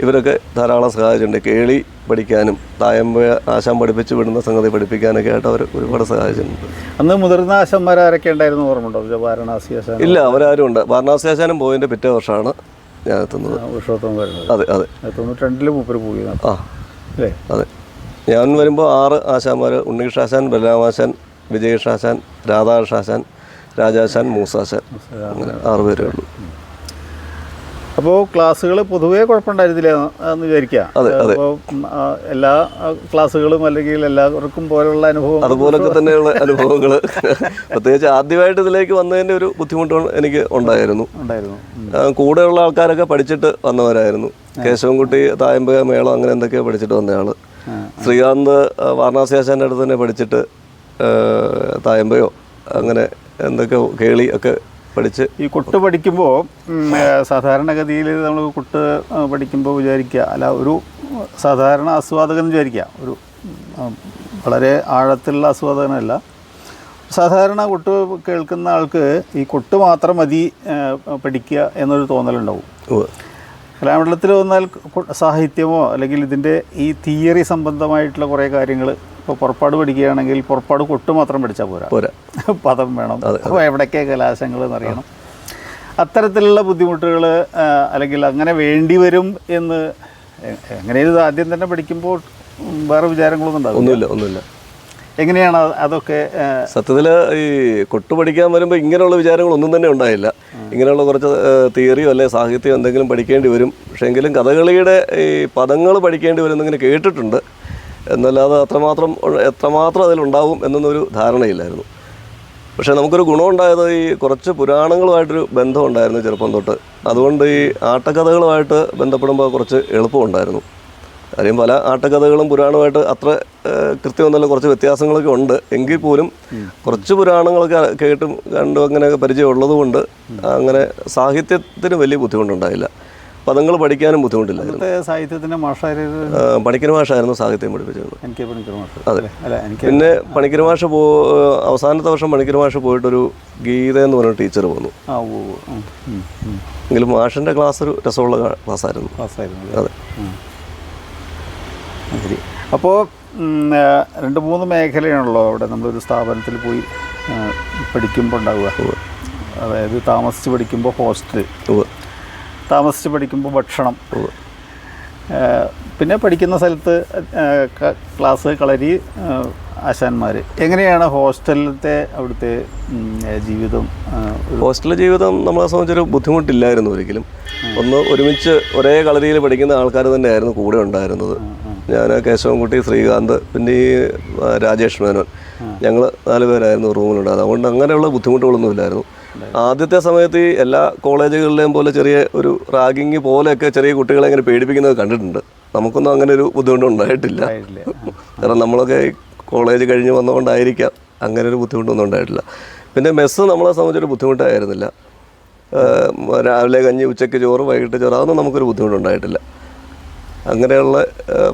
ഇവരൊക്കെ ധാരാളം സഹായിച്ചിട്ടുണ്ട്. കേളി പഠിക്കാനും തായമ്പ ആശാൻ പഠിപ്പിച്ച് വിടുന്ന സംഗതി പഠിപ്പിക്കാനൊക്കെ ആയിട്ട് അവർ ഒരുപാട് സഹായിച്ചിട്ടുണ്ട്.
അന്ന് മുതിർന്ന ആശാന്മാരൊക്കെ ഉണ്ടായിരുന്നു, ഓർമ്മയുണ്ടോ? വാരണാസി ആശാൻ?
ഇല്ല, അവരാരും ഉണ്ട്. വാരണാസി ആശാനും പോയതിൻ്റെ പിറ്റേ വർഷമാണ് ഞാൻ എത്തുന്നത്. അതെ അതെ,
92 മൂപ്പര് പോയി.
ആ അല്ലേ? അതെ. ഞാൻ വരുമ്പോൾ 6 ആശാന്മാർ: ഉണ്ണികൃഷ്ണാശാൻ, ബലരാമാശാൻ, വിജയകൃഷ്ണാശാൻ, രാധാകൃഷ്ണാശാൻ, രാജാശാൻ, മൂസാശാൻ, അങ്ങനെ 6 പേരേ ഉള്ളൂ.
അപ്പോൾ ക്ലാസ്സുകൾ പൊതുവേ കുഴപ്പമുണ്ടായിരുന്നില്ല എന്ന് വിചാരിക്കുക. അപ്പോൾ എല്ലാ ക്ലാസ്സുകളും അല്ലെങ്കിൽ എല്ലാവർക്കും പോലുള്ള അനുഭവം
അതുപോലൊക്കെ തന്നെയുള്ള അനുഭവങ്ങൾ. പ്രത്യേകിച്ച് ആദ്യമായിട്ട് ഇതിലേക്ക് വന്നതിൻ്റെ ഒരു ബുദ്ധിമുട്ട് എനിക്ക് ഉണ്ടായിരുന്നു. കൂടെയുള്ള ആൾക്കാരൊക്കെ പഠിച്ചിട്ട് വന്നവരായിരുന്നു. കേശവൻകുട്ടി തായമ്പ മേളം അങ്ങനെ എന്തൊക്കെയോ പഠിച്ചിട്ട് വന്നയാൾ. ശ്രീകാന്ത് വാരണാസി ആശാൻ്റെ അടുത്ത് തന്നെ പഠിച്ചിട്ട് തായമ്പയോ അങ്ങനെ എന്തൊക്കെയോ കേളി ഒക്കെ പഠിച്ച്.
ഈ കൊട്ട് പഠിക്കുമ്പോൾ സാധാരണഗതിയിൽ നമ്മൾ കൊട്ട് പഠിക്കുമ്പോൾ വിചാരിക്കുക, അല്ല ഒരു സാധാരണ ആസ്വാദകൻ വിചാരിക്കുക, ഒരു വളരെ ആഴത്തിലുള്ള ആസ്വാദകനല്ല, സാധാരണ കൊട്ട് കേൾക്കുന്ന ആൾക്ക് ഈ കൊട്ട് മാത്രം മതി പഠിക്കുക എന്നൊരു തോന്നലുണ്ടാവും. കലാമണ്ഡലത്തിൽ വന്നാൽ സാഹിത്യമോ അല്ലെങ്കിൽ ഇതിൻ്റെ ഈ തിയറി സംബന്ധമായിട്ടുള്ള കുറേ കാര്യങ്ങൾ, ഇപ്പോൾ പുറപ്പാട് പഠിക്കുകയാണെങ്കിൽ പുറപ്പാട് കൊട്ട് മാത്രം പഠിച്ചാൽ പോരാ, പദം വേണം, അപ്പോൾ എവിടേക്കെ കലാശങ്ങൾ എന്നറിയണം. അത്തരത്തിലുള്ള ബുദ്ധിമുട്ടുകൾ അല്ലെങ്കിൽ അങ്ങനെ വേണ്ടി വരും എന്ന് എങ്ങനെയും ആദ്യം തന്നെ പഠിക്കുമ്പോൾ വേറെ വിചാരങ്ങളൊന്നും ഉണ്ടാവും?
ഒന്നുമില്ല.
എങ്ങനെയാണ് അതൊക്കെ?
സത്യത്തിൽ ഈ കൊട്ട് പഠിക്കാൻ വരുമ്പോൾ ഇങ്ങനെയുള്ള വിചാരങ്ങളൊന്നും തന്നെ ഉണ്ടായില്ല. ഇങ്ങനെയുള്ള കുറച്ച് തിയറിയോ അല്ലെ സാഹിത്യം എന്തെങ്കിലും പഠിക്കേണ്ടി വരും. പക്ഷേ എങ്കിലും കഥകളിയുടെ ഈ പദങ്ങൾ പഠിക്കേണ്ടി വരും എന്നിങ്ങനെ കേട്ടിട്ടുണ്ട്. എന്നല്ലാതെ എത്രമാത്രം അതിലുണ്ടാവും എന്നൊന്നൊരു ധാരണയില്ലായിരുന്നു. പക്ഷേ നമുക്കൊരു ഗുണമുണ്ടായത് ഈ കുറച്ച് പുരാണങ്ങളുമായിട്ടൊരു ബന്ധമുണ്ടായിരുന്നു ചെറുപ്പം തൊട്ട്. അതുകൊണ്ട് ഈ ആട്ടക്കഥകളുമായിട്ട് ബന്ധപ്പെടുമ്പോൾ കുറച്ച് എളുപ്പമുണ്ടായിരുന്നു. കാര്യം പല ആട്ടക്കഥകളും പുരാണമായിട്ട് അത്ര കൃത്യമൊന്നുമല്ല, കുറച്ച് വ്യത്യാസങ്ങളൊക്കെ ഉണ്ട്. എങ്കിൽ പോലും കുറച്ച് പുരാണങ്ങളൊക്കെ കേട്ടും കണ്ടും അങ്ങനെയൊക്കെ പരിചയമുള്ളത് കൊണ്ട് അങ്ങനെ സാഹിത്യത്തിന് വലിയ ബുദ്ധിമുട്ടുണ്ടായില്ല. പദങ്ങൾ പഠിക്കാനും ബുദ്ധിമുട്ടില്ലായിരുന്നു.
സാഹിത്യത്തിൻ്റെ
പണിക്കർ മാഷായിരുന്നു സാഹിത്യം പഠിപ്പിച്ചത്.
അതെ.
പിന്നെ പണിക്കർ മാഷ് അവസാനത്തെ വർഷം പണിക്കർ മാഷ് പോയിട്ടൊരു ഗീത എന്ന് പറഞ്ഞ ടീച്ചർ പോന്നു. എങ്കിലും മാഷിൻ്റെ ക്ലാസ് ഒരു രസമുള്ള ക്ലാസ്സായിരുന്നു. അതെ.
അപ്പോൾ 2-3 മേഖലയാണല്ലോ അവിടെ നമ്മളൊരു സ്ഥാപനത്തിൽ പോയി പഠിക്കുമ്പോൾ ഉണ്ടാവുക. അതായത് താമസിച്ച് പഠിക്കുമ്പോൾ ഹോസ്റ്റൽ, താമസിച്ച് പഠിക്കുമ്പോൾ ഭക്ഷണം, പിന്നെ പഠിക്കുന്ന സ്ഥലത്ത് ക്ലാസ്, കളരി, ആശാന്മാർ. എങ്ങനെയാണ് ഹോസ്റ്റലിലത്തെ അവിടുത്തെ ജീവിതം?
ഹോസ്റ്റൽ ജീവിതം നമ്മളെ സംബന്ധിച്ചൊരു ബുദ്ധിമുട്ടില്ലായിരുന്നു ഒരിക്കലും. ഒരുമിച്ച് ഒരേ കളരിയിൽ പഠിക്കുന്ന ആൾക്കാർ തന്നെയായിരുന്നു കൂടെ ഉണ്ടായിരുന്നത്. ഞാൻ, കേശവൻകുട്ടി, ശ്രീകാന്ത്, പിന്നെ ഈ രാജേഷ് മേനോൻ, ഞങ്ങൾ 4 പേരായിരുന്നു റൂമിലുണ്ടായത്. അതുകൊണ്ട് അങ്ങനെയുള്ള ബുദ്ധിമുട്ടുകളൊന്നും ഇല്ലായിരുന്നു. ആദ്യത്തെ സമയത്ത് ഈ എല്ലാ കോളേജുകളിലെയും പോലെ ചെറിയ ഒരു റാഗിങ് പോലെയൊക്കെ ചെറിയ കുട്ടികളെ ഇങ്ങനെ പേടിപ്പിക്കുന്നത് കണ്ടിട്ടുണ്ട്. നമുക്കൊന്നും അങ്ങനെ ഒരു ബുദ്ധിമുട്ടുണ്ടായിട്ടില്ല. കാരണം നമ്മളൊക്കെ കോളേജ് കഴിഞ്ഞ് വന്നുകൊണ്ടായിരിക്കാം അങ്ങനെ ഒരു ബുദ്ധിമുട്ടൊന്നും ഉണ്ടായിട്ടില്ല. പിന്നെ മെസ്സ് നമ്മളെ സംബന്ധിച്ചൊരു ബുദ്ധിമുട്ടായിരുന്നില്ല. രാവിലെ കഞ്ഞി, ഉച്ചയ്ക്ക് ചോറ്, വൈകിട്ട് ചോറ്, അതൊന്നും നമുക്കൊരു ബുദ്ധിമുട്ടുണ്ടായിട്ടില്ല. അങ്ങനെയുള്ള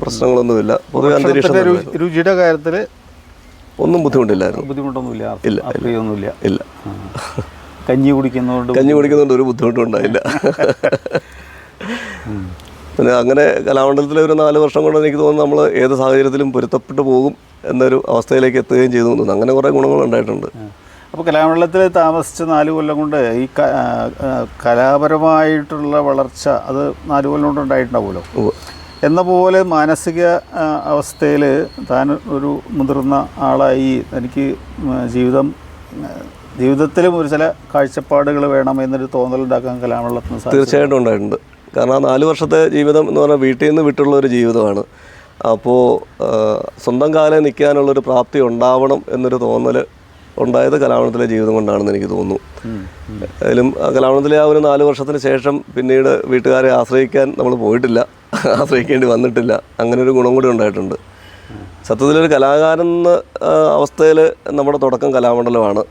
പ്രശ്നങ്ങളൊന്നുമില്ല. പൊതുവെ അന്തരീക്ഷം
രുചിയുടെ കാര്യത്തിൽ
ഒന്നും ബുദ്ധിമുട്ടില്ലായിരുന്നു.
ബുദ്ധിമുട്ടൊന്നുമില്ല.
ഇല്ല.
കഞ്ഞി കുടിക്കുന്നതുകൊണ്ട്
ഒരു ബുദ്ധിമുട്ടും ഉണ്ടായില്ല. പിന്നെ അങ്ങനെ കലാമണ്ഡലത്തിലെ ഒരു 4 വർഷം കൊണ്ട് എനിക്ക് തോന്നുന്നു നമ്മൾ ഏത് സാഹചര്യത്തിലും പൊരുത്തപ്പെട്ടു പോകും എന്നൊരു അവസ്ഥയിലേക്ക് എത്തുകയും ചെയ്തു തോന്നുന്നു. അങ്ങനെ കുറേ ഗുണങ്ങളുണ്ടായിട്ടുണ്ട്.
അപ്പോൾ കലാമണ്ഡലത്തിൽ താമസിച്ച 4 കൊല്ലം കൊണ്ട് ഈ കലാപരമായിട്ടുള്ള വളർച്ച അത് 4 കൊല്ലം കൊണ്ട് ഉണ്ടായിട്ടുണ്ടാവുമല്ലോ. എന്ന പോലെ മാനസിക അവസ്ഥയിൽ താൻ ഒരു മുതിർന്ന ആളായി എനിക്ക് ജീവിതത്തിലും ഒരു ചില കാഴ്ചപ്പാടുകൾ വേണം എന്നൊരു തോന്നലുണ്ടാക്കാൻ കലാമണ്ഡലത്തിന്
തീർച്ചയായിട്ടും ഉണ്ടായിട്ടുണ്ട്. കാരണം ആ 4 വർഷത്തെ ജീവിതം എന്ന് പറഞ്ഞാൽ വീട്ടിൽ നിന്ന് വിട്ടുള്ള ഒരു ജീവിതമാണ്. അപ്പോൾ സ്വന്തം കാലം നിൽക്കാനുള്ളൊരു പ്രാപ്തി ഉണ്ടാവണം എന്നൊരു തോന്നൽ ഉണ്ടായത് കലാമണ്ഡലത്തിലെ ജീവിതം കൊണ്ടാണെന്ന് എനിക്ക് തോന്നുന്നു. അതിലും കലാമണ്ഡലത്തിലെ ആ ഒരു 4 വർഷത്തിന് ശേഷം പിന്നീട് വീട്ടുകാരെ ആശ്രയിക്കാൻ നമ്മൾ പോയിട്ടില്ല, ആശ്രയിക്കേണ്ടി വന്നിട്ടില്ല. അങ്ങനെ ഒരു ഗുണം കൂടി ഉണ്ടായിട്ടുണ്ട്. സത്യത്തിലൊരു കലാകാരൻ എന്ന അവസ്ഥയിൽ നമ്മുടെ തുടക്കം കലാമണ്ഡലമാണ്.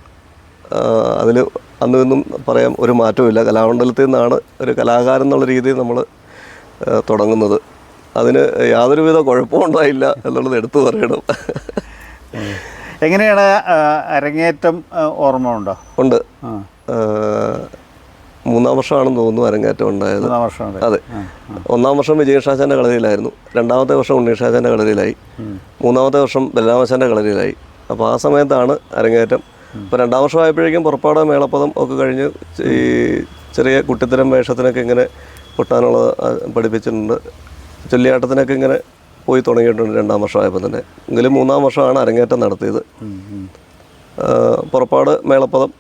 അതിൽ അന്നും ഇന്നും പറയാൻ ഒരു മാറ്റമില്ല. കലാമണ്ഡലത്തിൽ നിന്നാണ് ഒരു കലാകാരൻ എന്നുള്ള രീതിയിൽ നമ്മൾ തുടങ്ങുന്നത്. അതിന് യാതൊരുവിധ കുഴപ്പവും ഉണ്ടായില്ല എന്നുള്ളത് എടുത്തു പറയണം.
എങ്ങനെയാണ് അരങ്ങേറ്റം ഓർമ്മ ഉണ്ടോ?
ഉണ്ട്. 3-ാം വർഷമാണെന്ന് തോന്നുന്നു അരങ്ങേറ്റം ഉണ്ടായത്.
3-ാം വർഷം.
അതെ. 1-ാം വർഷം വിജയഷാച്ചാൻ്റെ കളരിയിലായിരുന്നു, 2-ാമത്തെ വർഷം ഉണ്ണീഷാച്ചാൻ്റെ കളരിയിലായി, 3-ാമത്തെ വർഷം ബലരാമാച്ചാൻ്റെ കളരിയിലായി. അപ്പോൾ ആ സമയത്താണ് അരങ്ങേറ്റം. ഇപ്പോൾ 2-ാം വർഷം ആയപ്പോഴേക്കും പുറപ്പാട് മേളപ്പദം ഒക്കെ കഴിഞ്ഞ് ഈ ചെറിയ കുട്ടിത്തരം വേഷത്തിനൊക്കെ ഇങ്ങനെ കൊട്ടാനുള്ളത് പഠിപ്പിച്ചിട്ടുണ്ട്. ചൊല്ലിയാട്ടത്തിനൊക്കെ ഇങ്ങനെ പോയി തുടങ്ങിയിട്ടുണ്ട് 2-ാം വർഷം ആയപ്പോൾ തന്നെ. എങ്കിലും 3-ാം വർഷമാണ് അരങ്ങേറ്റം നടത്തിയത്. പുറപ്പാട് മേളപ്പദം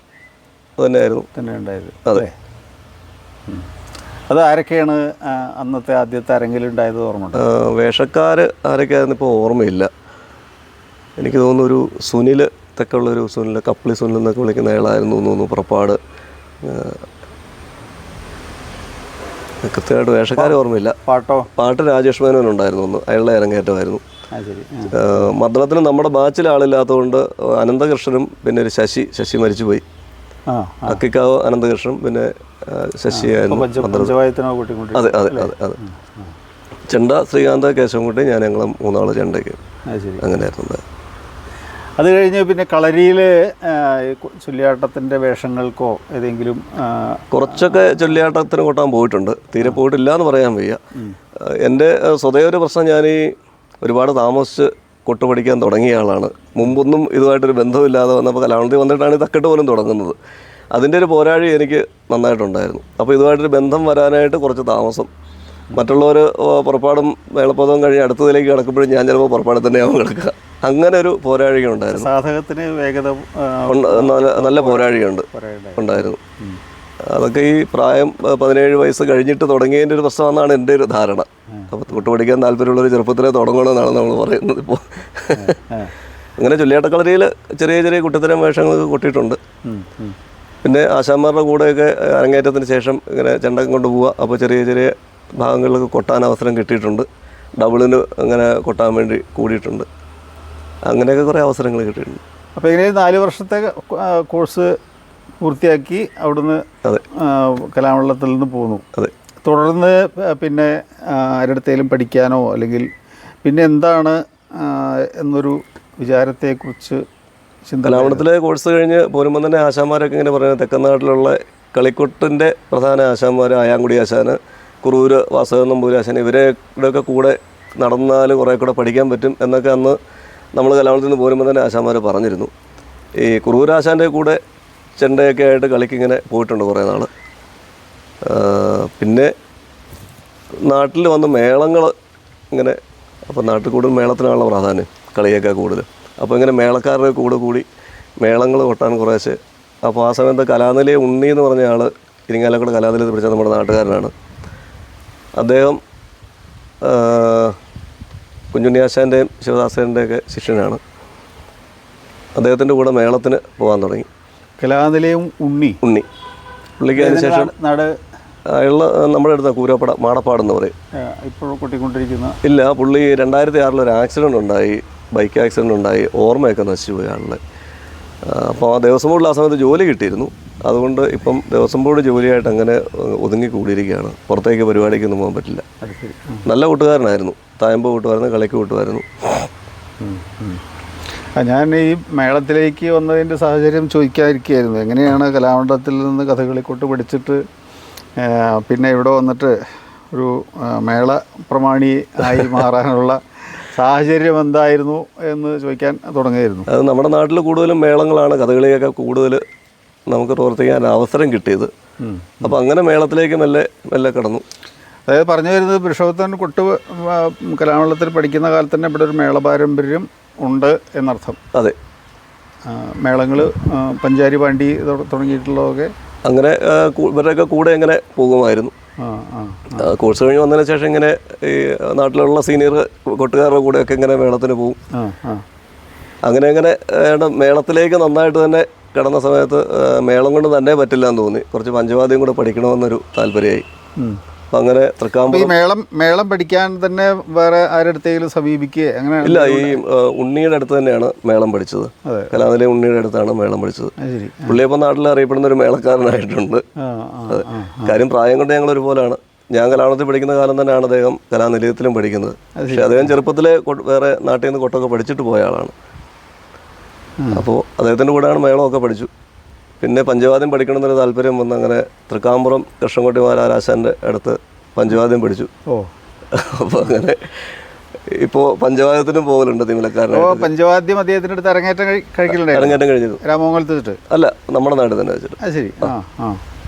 തന്നെയായിരുന്നു
ഉണ്ടായത്.
അതെ.
അത് ആരൊക്കെയാണ് അന്നത്തെ ആദ്യത്തെ അരങ്ങിലുണ്ടായത് ഓർമ്മ?
വേഷക്കാർ ആരൊക്കെയായിരുന്നു ഇപ്പോൾ ഓർമ്മയില്ല. എനിക്ക് തോന്നുന്നു ഒരു സുനിൽ, തെക്കുള്ളൊരു സുനിൽ, കപ്പിളി സുനിൽ എന്നൊക്കെ വിളിക്കുന്ന അയാളായിരുന്നു തോന്നുന്നു പുറപ്പാട്. കൃത്യമായിട്ട് വേഷക്കാർ ഓർമ്മയില്ല. പാട്ട് രാജേഷ് മേനോൻ ഉണ്ടായിരുന്നു ഒന്ന്, അയാളുടെ അരങ്ങേറ്റമായിരുന്നു. മദ്ദളത്തിന് നമ്മുടെ ബാച്ചിൽ ആളില്ലാത്തതുകൊണ്ട് അനന്തകൃഷ്ണനും പിന്നെ ഒരു ശശി മരിച്ചുപോയി. അക്കിക്കാവ് അനന്തകൃഷ്ണൻ പിന്നെ ശശിയായിരുന്നു. അതെ അതെ അതെ അതെ. ചെണ്ട ശ്രീകാന്ത്, കേശവൻകുട്ടി, ഞങ്ങൾ 3 ആൾ ചെണ്ടയ്ക്ക് അങ്ങനെയായിരുന്നു.
അത് കഴിഞ്ഞ് പിന്നെ കളരിയിൽ ചൊല്ലിയാട്ടത്തിൻ്റെ വേഷങ്ങൾക്കോ ഏതെങ്കിലും
കുറച്ചൊക്കെ ചൊല്ലിയാട്ടത്തിന് കൊട്ടാൻ പോയിട്ടുണ്ട്. തീരെ പോയിട്ടില്ല എന്ന് പറയാൻ വയ്യ. എൻ്റെ സ്വതവേ ഒരു പ്രശ്നം, ഞാൻ ഈ ഒരുപാട് താമസിച്ച് കൊട്ട് പഠിക്കാൻ തുടങ്ങിയ ആളാണ്. മുമ്പൊന്നും ഇതുമായിട്ടൊരു ബന്ധമില്ലാതെ വന്നപ്പോൾ കലാമണ്ഡലത്തിൽ വന്നിട്ടാണ് ഈ തക്കെട്ട് പോലും തുടങ്ങുന്നത്. അതിൻ്റെ ഒരു പോരാഴി എനിക്ക് നന്നായിട്ടുണ്ടായിരുന്നു. അപ്പോൾ ഇതുമായിട്ടൊരു ബന്ധം വരാനായിട്ട് കുറച്ച് താമസം. മറ്റുള്ളവർ പുറപ്പാടും മേളപ്പദവും കഴിഞ്ഞ് അടുത്തതിലേക്ക് കിടക്കുമ്പോഴും ഞാൻ ചിലപ്പോൾ പുറപ്പാടിൽ തന്നെയാവും കിടക്കുക. അങ്ങനെ ഒരു പോരാഴിക ഉണ്ടായിരുന്നു.
സാധകത്തിന് വേഗത
നല്ല പോരാഴികയുണ്ട് ഉണ്ടായിരുന്നു. അതൊക്കെ ഈ പ്രായം 17 വയസ്സ് കഴിഞ്ഞിട്ട് തുടങ്ങിയതിൻ്റെ ഒരു പ്രശ്നമെന്നാണ് എൻ്റെ ഒരു ധാരണ. അപ്പോൾ കൊട്ട് പഠിക്കാൻ താല്പര്യമുള്ളൊരു ചെറുപ്പത്തിലെ തുടങ്ങണമെന്നാണ് നമ്മൾ പറയുന്നത് ഇപ്പോൾ. അങ്ങനെ ചൊല്ലിയാട്ടക്കളരിയിൽ ചെറിയ ചെറിയ കുട്ടിത്തരം വേഷങ്ങളൊക്കെ കൊട്ടിയിട്ടുണ്ട്. പിന്നെ ആശാന്മാരുടെ കൂടെയൊക്കെ അരങ്ങേറ്റത്തിന് ശേഷം ഇങ്ങനെ ചെണ്ടകം കൊണ്ട് പോവുക. അപ്പോൾ ചെറിയ ചെറിയ ഭാഗങ്ങളിലൊക്കെ കൊട്ടാൻ അവസരം കിട്ടിയിട്ടുണ്ട്. ഡബിളിന് അങ്ങനെ കൊട്ടാൻ വേണ്ടി കൂടിയിട്ടുണ്ട്. അങ്ങനെയൊക്കെ കുറേ അവസരങ്ങൾ കിട്ടിയിട്ടുണ്ട്.
അപ്പോൾ ഇങ്ങനെ 4 വർഷത്തെ കോഴ്സ് പൂർത്തിയാക്കി അവിടുന്ന് കലാമണ്ഡലത്തിൽ നിന്ന് പോന്നു.
അതെ.
തുടർന്ന് പിന്നെ ആരുടെത്തേലും പഠിക്കാനോ അല്ലെങ്കിൽ പിന്നെ എന്താണ് എന്നൊരു വിചാരത്തെക്കുറിച്ച്
കലാമണ്ഡലത്തിലെ കോഴ്സ് കഴിഞ്ഞ് പോരുമ്പോൾ തന്നെ ആശാന്മാരൊക്കെ ഇങ്ങനെ പറയുന്നത് തെക്കനാട്ടിലുള്ള കളിക്കൊട്ടിൻ്റെ പ്രധാന ആശാന്മാർ ആയാങ്കുടി ആശാന്, കുറൂര് വാസവൻ നമ്പൂരി ആശാൻ, ഇവരുടെയൊക്കെ കൂടെ നടന്നാൽ കുറേ കൂടെ പഠിക്കാൻ പറ്റും എന്നൊക്കെ അന്ന് നമ്മൾ കലാമണ്ഡലത്തിൽ നിന്ന് പോരുമ്പോൾ തന്നെ ആശാന്മാർ പറഞ്ഞിരുന്നു. ഈ കുറൂരാശാൻ്റെ കൂടെ ചെണ്ടയൊക്കെ ആയിട്ട് കളിക്കിങ്ങനെ പോയിട്ടുണ്ട് കുറേ നാൾ. പിന്നെ നാട്ടിൽ വന്ന് മേളങ്ങൾ ഇങ്ങനെ, അപ്പോൾ നാട്ടിൽ കൂടുതൽ മേളത്തിനാണുള്ള പ്രാധാന്യം, കളിയൊക്കെ കൂടുതൽ. അപ്പോൾ ഇങ്ങനെ മേളക്കാരുടെ കൂടി മേളങ്ങൾ കൊട്ടാൻ കുറേശ്ശെ. അപ്പോൾ ആ സമയത്ത് കലാനിലയ ഉണ്ണി എന്ന് പറഞ്ഞ ആൾ ഇരിങ്ങാലക്കുട കലാനിലയത്തിൽ പഠിച്ച നമ്മുടെ നാട്ടുകാരനാണ്. അദ്ദേഹം കുഞ്ഞുണ്ണിയാശാൻ്റെയും ശിവദാസൻ്റെയൊക്കെ ശിഷ്യനാണ്. അദ്ദേഹത്തിൻ്റെ കൂടെ മേളത്തിന് പോകാൻ തുടങ്ങി.
കലാനിലയം ഉണ്ണി
പുള്ളിക്ക് അതിന് ശേഷം അയാള് നമ്മുടെ അടുത്ത കൂരപ്പട മാടപ്പാടെന്ന് പറയും.
ഇപ്പോൾ കൊട്ടിക്കൊണ്ടിരിക്കുന്ന
ഇല്ല, പുള്ളി 2006 ഒരു ആക്സിഡൻ്റ് ഉണ്ടായി, ബൈക്ക് ആക്സിഡൻ്റ് ഉണ്ടായി, ഓർമ്മയൊക്കെ നശിച്ചു പോയി ആളുടെ. അപ്പോൾ ആ ദേവസ്വം ബോർഡിൽ ആ സമയത്ത് ജോലി കിട്ടിയിരുന്നു. അതുകൊണ്ട് ഇപ്പം ദേവസ്വം ബോർഡ് ജോലിയായിട്ട് അങ്ങനെ ഒതുങ്ങി കൂടിയിരിക്കുകയാണ്. പുറത്തേക്ക് പരിപാടിക്കൊന്നും പോകാൻ പറ്റില്ല. നല്ല കൂട്ടുകാരനായിരുന്നു, തായമ്പ് കൂട്ടുമായിരുന്നു, കളിക്ക് കൂട്ടുമായിരുന്നു.
ഞാൻ ഈ മേളത്തിലേക്ക് വന്നതിൻ്റെ സാഹചര്യം ചോദിക്കാതിരിക്കുകയായിരുന്നു. എങ്ങനെയാണ് കലാമണ്ഡലത്തിൽ നിന്ന് കഥകളിക്കൊട്ട് പഠിച്ചിട്ട് പിന്നെ ഇവിടെ വന്നിട്ട് ഒരു മേള പ്രമാണി ആയി മാറാനുള്ള സാഹചര്യം എന്തായിരുന്നു എന്ന് ചോദിക്കാൻ തുടങ്ങിയായിരുന്നു.
അത് നമ്മുടെ നാട്ടിൽ കൂടുതലും മേളങ്ങളാണ്, കഥകളിയൊക്കെ കൂടുതൽ നമുക്ക് പ്രവർത്തിക്കാൻ അവസരം കിട്ടിയത്. അപ്പോൾ അങ്ങനെ മേളത്തിലേക്ക് മെല്ലെ കടന്നു.
അതായത് പറഞ്ഞു വരുന്നത് പുരുഷോത്തമൻ കൊട്ട് കലാമണ്ഡലത്തിൽ പഠിക്കുന്ന കാലത്ത് തന്നെ ഇവിടെ ഒരു മേള പാരമ്പര്യം ഉണ്ട് എന്നർത്ഥം.
അതെ.
മേളങ്ങൾ പഞ്ചാരി പാണ്ടി തുടങ്ങിയിട്ടുള്ളതൊക്കെ
അങ്ങനെ ഇവരുടെയൊക്കെ കൂടെ എങ്ങനെ പോകുമായിരുന്നു. കോഴ്സ് കഴിഞ്ഞ് വന്നതിന് ശേഷം ഇങ്ങനെ ഈ നാട്ടിലുള്ള സീനിയർ കൊട്ടുകാരുടെ കൂടെയൊക്കെ ഇങ്ങനെ മേളത്തിന് പോകും. അങ്ങനെ മേളത്തിലേക്ക് നന്നായിട്ട് തന്നെ കിടന്ന സമയത്ത് മേളം കൊണ്ട് തന്നെ പറ്റില്ല എന്ന് തോന്നി. കുറച്ച് പഞ്ചവാദ്യം കൂടെ പഠിക്കണമെന്നൊരു താല്പര്യമായി. അപ്പം അങ്ങനെ തൃക്കാമ്പുറം
മേളം പഠിക്കാൻ തന്നെ വേറെ ആരുടെയും സമീപിക്കുക അങ്ങനെ
ഇല്ല. ഈ ഉണ്ണിയുടെ അടുത്ത് തന്നെയാണ് മേളം പഠിച്ചത്. കലാനിലയം ഉണ്ണിയുടെ അടുത്താണ് മേളം പഠിച്ചത്. പുള്ളിയപ്പം നാട്ടിൽ അറിയപ്പെടുന്ന ഒരു മേളക്കാരനായിട്ടുണ്ട്. കാര്യം പ്രായം കൊണ്ട് ഞങ്ങൾ ഒരുപോലെയാണ്. ഞാൻ കലാമണ്ഡലത്തിൽ പഠിക്കുന്ന കാലം തന്നെയാണ് അദ്ദേഹം കലാനിലയത്തിലും പഠിക്കുന്നത്. പക്ഷെ അദ്ദേഹം ചെറുപ്പത്തിലെ വേറെ നാട്ടിൽ നിന്ന് കൊട്ടൊക്കെ പഠിച്ചിട്ട് പോയ ആളാണ്. അപ്പോൾ അദ്ദേഹത്തിൻ്റെ കൂടെയാണ് മേളമൊക്കെ പഠിച്ചു. പിന്നെ പഞ്ചവാദ്യം പഠിക്കണമെന്നൊരു താല്പര്യം വന്ന് അങ്ങനെ തൃക്കാമ്പുറം കൃഷ്ണൻകുട്ടി മാരാശാൻ്റെ അടുത്ത് പഞ്ചവാദ്യം പഠിച്ചു. അപ്പോൾ അങ്ങനെ ഇപ്പോൾ പഞ്ചവാദ്യത്തിനും പോകലുണ്ട് തിമിലക്കാരൻ.
പഞ്ചവാദ്യം അദ്ദേഹത്തിൻ്റെ അടുത്ത് അരങ്ങേറ്റം കഴിഞ്ഞിരുന്നു. രാമമംഗലത്ത് വെച്ചിട്ട് അല്ല,
നമ്മുടെ നാട്ടിൽ തന്നെ വെച്ചിട്ട്.
അത് ശരി.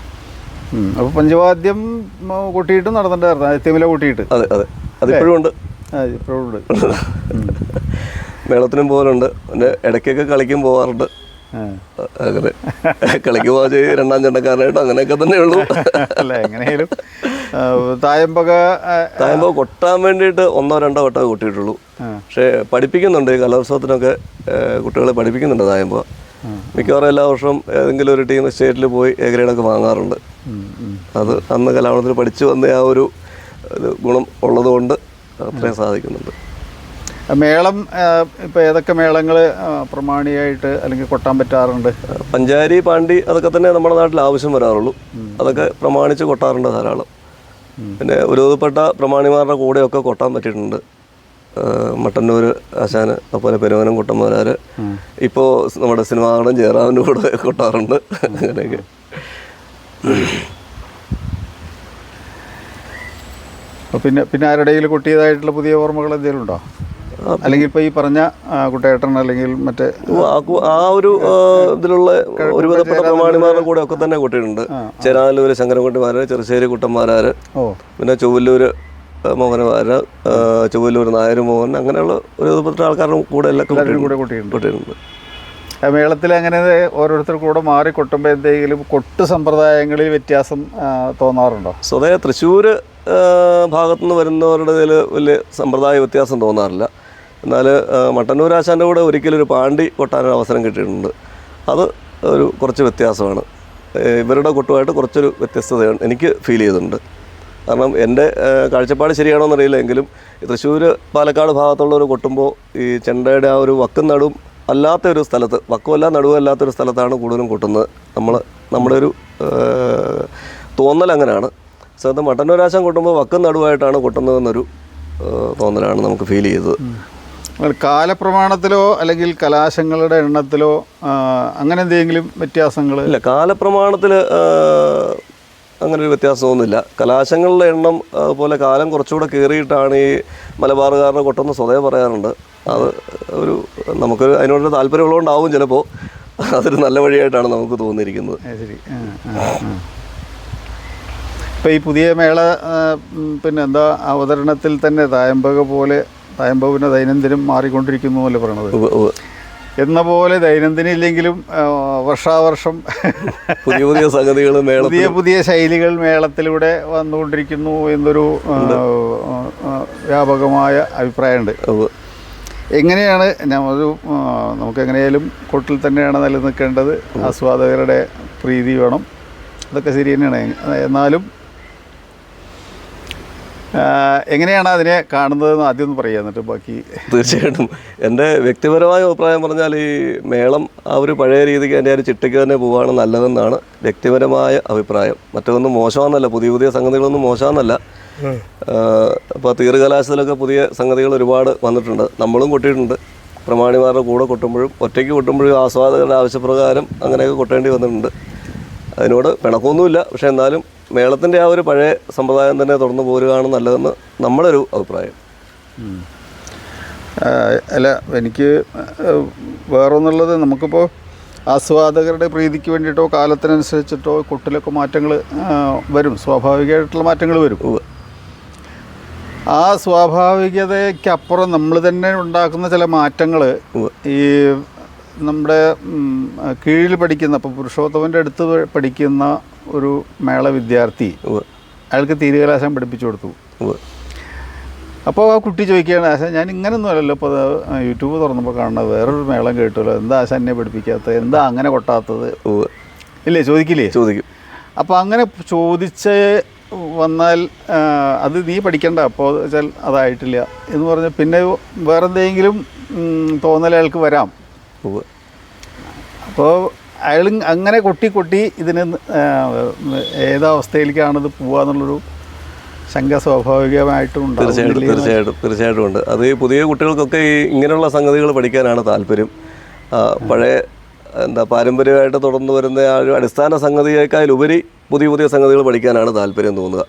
അപ്പോൾ പഞ്ചവാദ്യം കൂട്ടിയിട്ടും നടന്നിട്ടുണ്ടായിരുന്നു, തിമില കൂട്ടിയിട്ട്.
അതെ അതെ, അതിപ്പോഴും ഉണ്ട്.
ഇപ്പോഴും ഉണ്ട്.
മേളത്തിനും പോകലുണ്ട്. പിന്നെ ഇടയ്ക്കൊക്കെ കളിക്കും പോകാറുണ്ട്. അങ്ങനെ കളിക്ക് പോകാൻ രണ്ടാം ചണ്ടക്കാരനായിട്ടും അങ്ങനെയൊക്കെ തന്നെ ഉള്ളൂ.
അല്ല, എങ്ങനെയായാലും തായമ്പക
കൊട്ടാൻ വേണ്ടിയിട്ട് 1-2 വട്ടമേ കൊട്ടിയിട്ടുള്ളൂ. പക്ഷേ പഠിപ്പിക്കുന്നുണ്ട്. ഈ കലോത്സവത്തിനൊക്കെ കുട്ടികളെ പഠിപ്പിക്കുന്നുണ്ട് തായമ്പക. മിക്കവാറും എല്ലാ വർഷവും ഏതെങ്കിലും ഒരു ടീം സ്റ്റേറ്റിൽ പോയി എ ഗ്രേഡൊക്കെ വാങ്ങാറുണ്ട്. അത് അന്ന് കലാമണ്ഡലത്തിൽ പഠിച്ചു വന്ന ആ ഒരു ഗുണം ഉള്ളതുകൊണ്ട് അത്രയും സാധിക്കുന്നുണ്ട്.
മേളം ഇപ്പോൾ ഏതൊക്കെ മേളങ്ങൾ പ്രമാണിയായിട്ട് അല്ലെങ്കിൽ കൊട്ടാൻ പറ്റാറുണ്ട്?
പഞ്ചാരി, പാണ്ടി അതൊക്കെ തന്നെ നമ്മുടെ നാട്ടിൽ ആവശ്യം വരാറുള്ളൂ. അതൊക്കെ പ്രമാണിച്ച് കൊട്ടാറുണ്ട് ധാരാളം. പിന്നെ ഒരുവിധപ്പെട്ട പ്രമാണിമാരുടെ കൂടെയൊക്കെ കൊട്ടാൻ പറ്റിയിട്ടുണ്ട്. മട്ടന്നൂർ ആശാന്, അതുപോലെ പെരുവനം കുട്ടന്മാരാർ. ഇപ്പോൾ നമ്മുടെ സിനിമാകടൻ ജയറാമിൻ്റെ കൂടെ കൊട്ടാറുണ്ട്. അങ്ങനെയൊക്കെ.
പിന്നെ ആരുടെയും കൊട്ടിയതായിട്ടുള്ള പുതിയ ഓർമ്മകൾ എന്തെങ്കിലും ഉണ്ടോ? അല്ലെങ്കിൽ ഇപ്പോൾ ഈ പറഞ്ഞ കുട്ടേട്ടൻ അല്ലെങ്കിൽ മറ്റേ
ആ ഒരു ഇതിലുള്ള ഒരുവിധപ്പെട്ട പ്രമാണിമാരുടെ കൂടെ ഒക്കെ തന്നെ കൊട്ടിയിട്ടുണ്ട്. ചേരാനല്ലൂർ ശങ്കരൻകുട്ടിമാര്, ചെറുശ്ശേരി കുട്ടന്മാരാര്, പിന്നെ ചൊവ്വല്ലൂർ മോഹനമാര്, ചൊവ്വല്ലൂർ നായർ മോഹൻ, അങ്ങനെയുള്ള ഒരുവിധപ്പെട്ട ആൾക്കാരുടെ കൂടെ എല്ലാവരും
കൂടെ കൊട്ടിയിട്ടുണ്ട്. മേളത്തിൽ അങ്ങനെ ഓരോരുത്തർ കൂടെ മാറി കൊട്ടുമ്പോൾ എന്തെങ്കിലും കൊട്ട് സമ്പ്രദായങ്ങളിൽ വ്യത്യാസം തോന്നാറുണ്ടോ?
സ്വതേ തൃശ്ശൂർ ഭാഗത്തുനിന്ന് വരുന്നവരുടെ ഇതിൽ വലിയ സമ്പ്രദായ വ്യത്യാസം തോന്നാറില്ല. എന്നാൽ മട്ടന്നൂർ ആശാൻ്റെ കൂടെ ഒരിക്കലും ഒരു പാണ്ടി കൊട്ടാനൊരു അവസരം കിട്ടിയിട്ടുണ്ട്. അത് കുറച്ച് വ്യത്യാസമാണ്. ഇവരുടെ കൊട്ടുമായിട്ട് കുറച്ചൊരു വ്യത്യസ്തതയാണ് എനിക്ക് ഫീൽ ചെയ്തിട്ടുണ്ട്. കാരണം എൻ്റെ കാഴ്ചപ്പാട് ശരിയാണോ എന്നറിയില്ല, എങ്കിലും തൃശ്ശൂർ പാലക്കാട് ഭാഗത്തുള്ളവർ കൊട്ടുമ്പോൾ ഈ ചെണ്ടയുടെ ആ ഒരു വക്കും നടുവും അല്ലാത്ത ഒരു സ്ഥലത്ത്, വക്കുമല്ല നടുവും അല്ലാത്തൊരു സ്ഥലത്താണ് കൂടുതലും കൊട്ടുന്നത്. നമ്മുടെ ഒരു തോന്നൽ അങ്ങനെയാണ്. സ്ഥലത്ത് മട്ടന്നൂരാശാൻ കൊട്ടുമ്പോൾ വക്കും നടുവായിട്ടാണ് കൊട്ടുന്നതെന്നൊരു തോന്നലാണ് നമുക്ക് ഫീൽ ചെയ്തത്.
കാലപ്രമാണത്തിലോ അല്ലെങ്കിൽ കലാശങ്ങളുടെ എണ്ണത്തിലോ അങ്ങനെ എന്തെങ്കിലും വ്യത്യാസങ്ങൾ?
ഇല്ല, കാലപ്രമാണത്തിൽ അങ്ങനെ ഒരു വ്യത്യാസമൊന്നുമില്ല. കലാശങ്ങളുടെ എണ്ണം അതുപോലെ കാലം കുറച്ചുകൂടെ കയറിയിട്ടാണ് ഈ മലബാറുകാരുടെ കൊട്ടെന്ന് സ്വതേ പറയാറുണ്ട്. അത് നമുക്കൊരു അതിനോടൊരു താല്പര്യമുള്ളതുകൊണ്ടാവും ചിലപ്പോൾ അതൊരു നല്ല വഴിയായിട്ടാണ് നമുക്ക് തോന്നിയിരിക്കുന്നത്.
ശരി. ഇപ്പോൾ ഈ പുതിയ മേള പിന്നെ എന്താ അവതരണത്തിൽ തന്നെ തായമ്പക പോലെ തായമ്പവിനെ ദൈനംദിനം മാറിക്കൊണ്ടിരിക്കുന്നു എന്നല്ലേ പറയണത്? എന്ന പോലെ ദൈനംദിനം ഇല്ലെങ്കിലും വർഷാവർഷം
പുതിയ സംഗതികൾ,
പുതിയ ശൈലികൾ മേളത്തിലൂടെ വന്നുകൊണ്ടിരിക്കുന്നു എന്നൊരു വ്യാപകമായ അഭിപ്രായമുണ്ട്. എങ്ങനെയാണ് നമുക്ക് എങ്ങനെയായാലും കൊട്ടിൽ തന്നെയാണ് നിലനിൽക്കേണ്ടത്. ആസ്വാദകരുടെ പ്രീതി വേണം, അതൊക്കെ ശരി തന്നെയാണ്. എന്നാലും എങ്ങനെയാണ് അതിനെ കാണുന്നതെന്ന് ആദ്യം ഒന്ന് പറയുക, എന്നിട്ട് ബാക്കി.
തീർച്ചയായിട്ടും എൻ്റെ വ്യക്തിപരമായ അഭിപ്രായം പറഞ്ഞാൽ ഈ മേളം ആ ഒരു പഴയ രീതിക്ക് എൻ്റെ ഒരു ചിട്ടയ്ക്ക് തന്നെ പോവുകയാണ് നല്ലതെന്നാണ് വ്യക്തിപരമായ അഭിപ്രായം. മറ്റൊന്നും മോശമാണെന്നല്ല, പുതിയ സംഗതികളൊന്നും മോശമാണെന്നല്ല. ഇപ്പോൾ തീർകലാശത്തിലൊക്കെ പുതിയ സംഗതികൾ ഒരുപാട് വന്നിട്ടുണ്ട്. നമ്മളും കൊട്ടിയിട്ടുണ്ട്. പ്രമാണിമാരുടെ കൂടെ കൊട്ടുമ്പോഴും ഒറ്റയ്ക്ക് കൊട്ടുമ്പോഴും ആസ്വാദകരുടെ ആവശ്യപ്രകാരം അങ്ങനെയൊക്കെ കൊട്ടേണ്ടി വന്നിട്ടുണ്ട്. അതിനോട് പിണക്കൊന്നുമില്ല. പക്ഷേ എന്നാലും മേളത്തിൻ്റെ ആ ഒരു പഴയ സമ്പ്രദായം തന്നെ തുറന്നു പോരുകയാണ് നല്ലതെന്ന് നമ്മുടെ ഒരു അഭിപ്രായം.
അല്ല, എനിക്ക് വേറൊന്നുള്ളത്, നമുക്കിപ്പോൾ ആസ്വാദകരുടെ പ്രീതിക്ക് വേണ്ടിയിട്ടോ കാലത്തിനനുസരിച്ചിട്ടോ കൊട്ടിലൊക്കെ മാറ്റങ്ങൾ വരും, സ്വാഭാവികമായിട്ടുള്ള മാറ്റങ്ങൾ വരും. ആ സ്വാഭാവികതയ്ക്കപ്പുറം നമ്മൾ തന്നെ ഉണ്ടാക്കുന്ന ചില മാറ്റങ്ങൾ ഈ നമ്മുടെ കീഴിൽ പഠിക്കുന്ന, ഇപ്പോൾ പുരുഷോത്തമൻ്റെ അടുത്ത് പഠിക്കുന്ന ഒരു മേള വിദ്യാർത്ഥി അയാൾക്ക് തീരകലാശം പഠിപ്പിച്ചു കൊടുത്തു. അപ്പോൾ ആ കുട്ടി ചോദിക്കുകയാണ്, ആശാൻ ഞാൻ ഇങ്ങനൊന്നും അല്ലല്ലോ ഇപ്പോൾ യൂട്യൂബ് തുറന്നപ്പോൾ കാണുന്നത്, വേറൊരു മേളം കേട്ടുമല്ലോ, എന്താ ആശാൻ എന്നെ പഠിപ്പിക്കാത്തത്, എന്താ അങ്ങനെ കൊട്ടാത്തത് ഇല്ലേ, ചോദിക്കില്ലേ?
ചോദിക്കും.
അപ്പോൾ അങ്ങനെ ചോദിച്ച് വന്നാൽ അത് നീ പഠിക്കണ്ട അപ്പോൾ വെച്ചാൽ അതായിട്ടില്ല എന്ന് പറഞ്ഞ് പിന്നെ വേറെന്തെങ്കിലും തോന്നൽ അയാൾക്ക് വരാം. അപ്പോൾ അയാൾ അങ്ങനെ കൊട്ടി ഇതിന് ഏതവസ്ഥയിലേക്കാണിത് പോവുക എന്നുള്ളൊരു ശങ്ക സ്വാഭാവികമായിട്ടും ഉണ്ട്.
തീർച്ചയായിട്ടും ഉണ്ട്. അത് ഈ പുതിയ കുട്ടികൾക്കൊക്കെ ഈ ഇങ്ങനെയുള്ള സംഗതികൾ പഠിക്കാനാണ് താല്പര്യം. പഴയ പാരമ്പര്യമായിട്ട് തുടർന്ന് വരുന്ന ആ ഒരു അടിസ്ഥാന സംഗതിയേക്കാളുപരി പുതിയ സംഗതികൾ പഠിക്കാനാണ് താല്പര്യം തോന്നുക.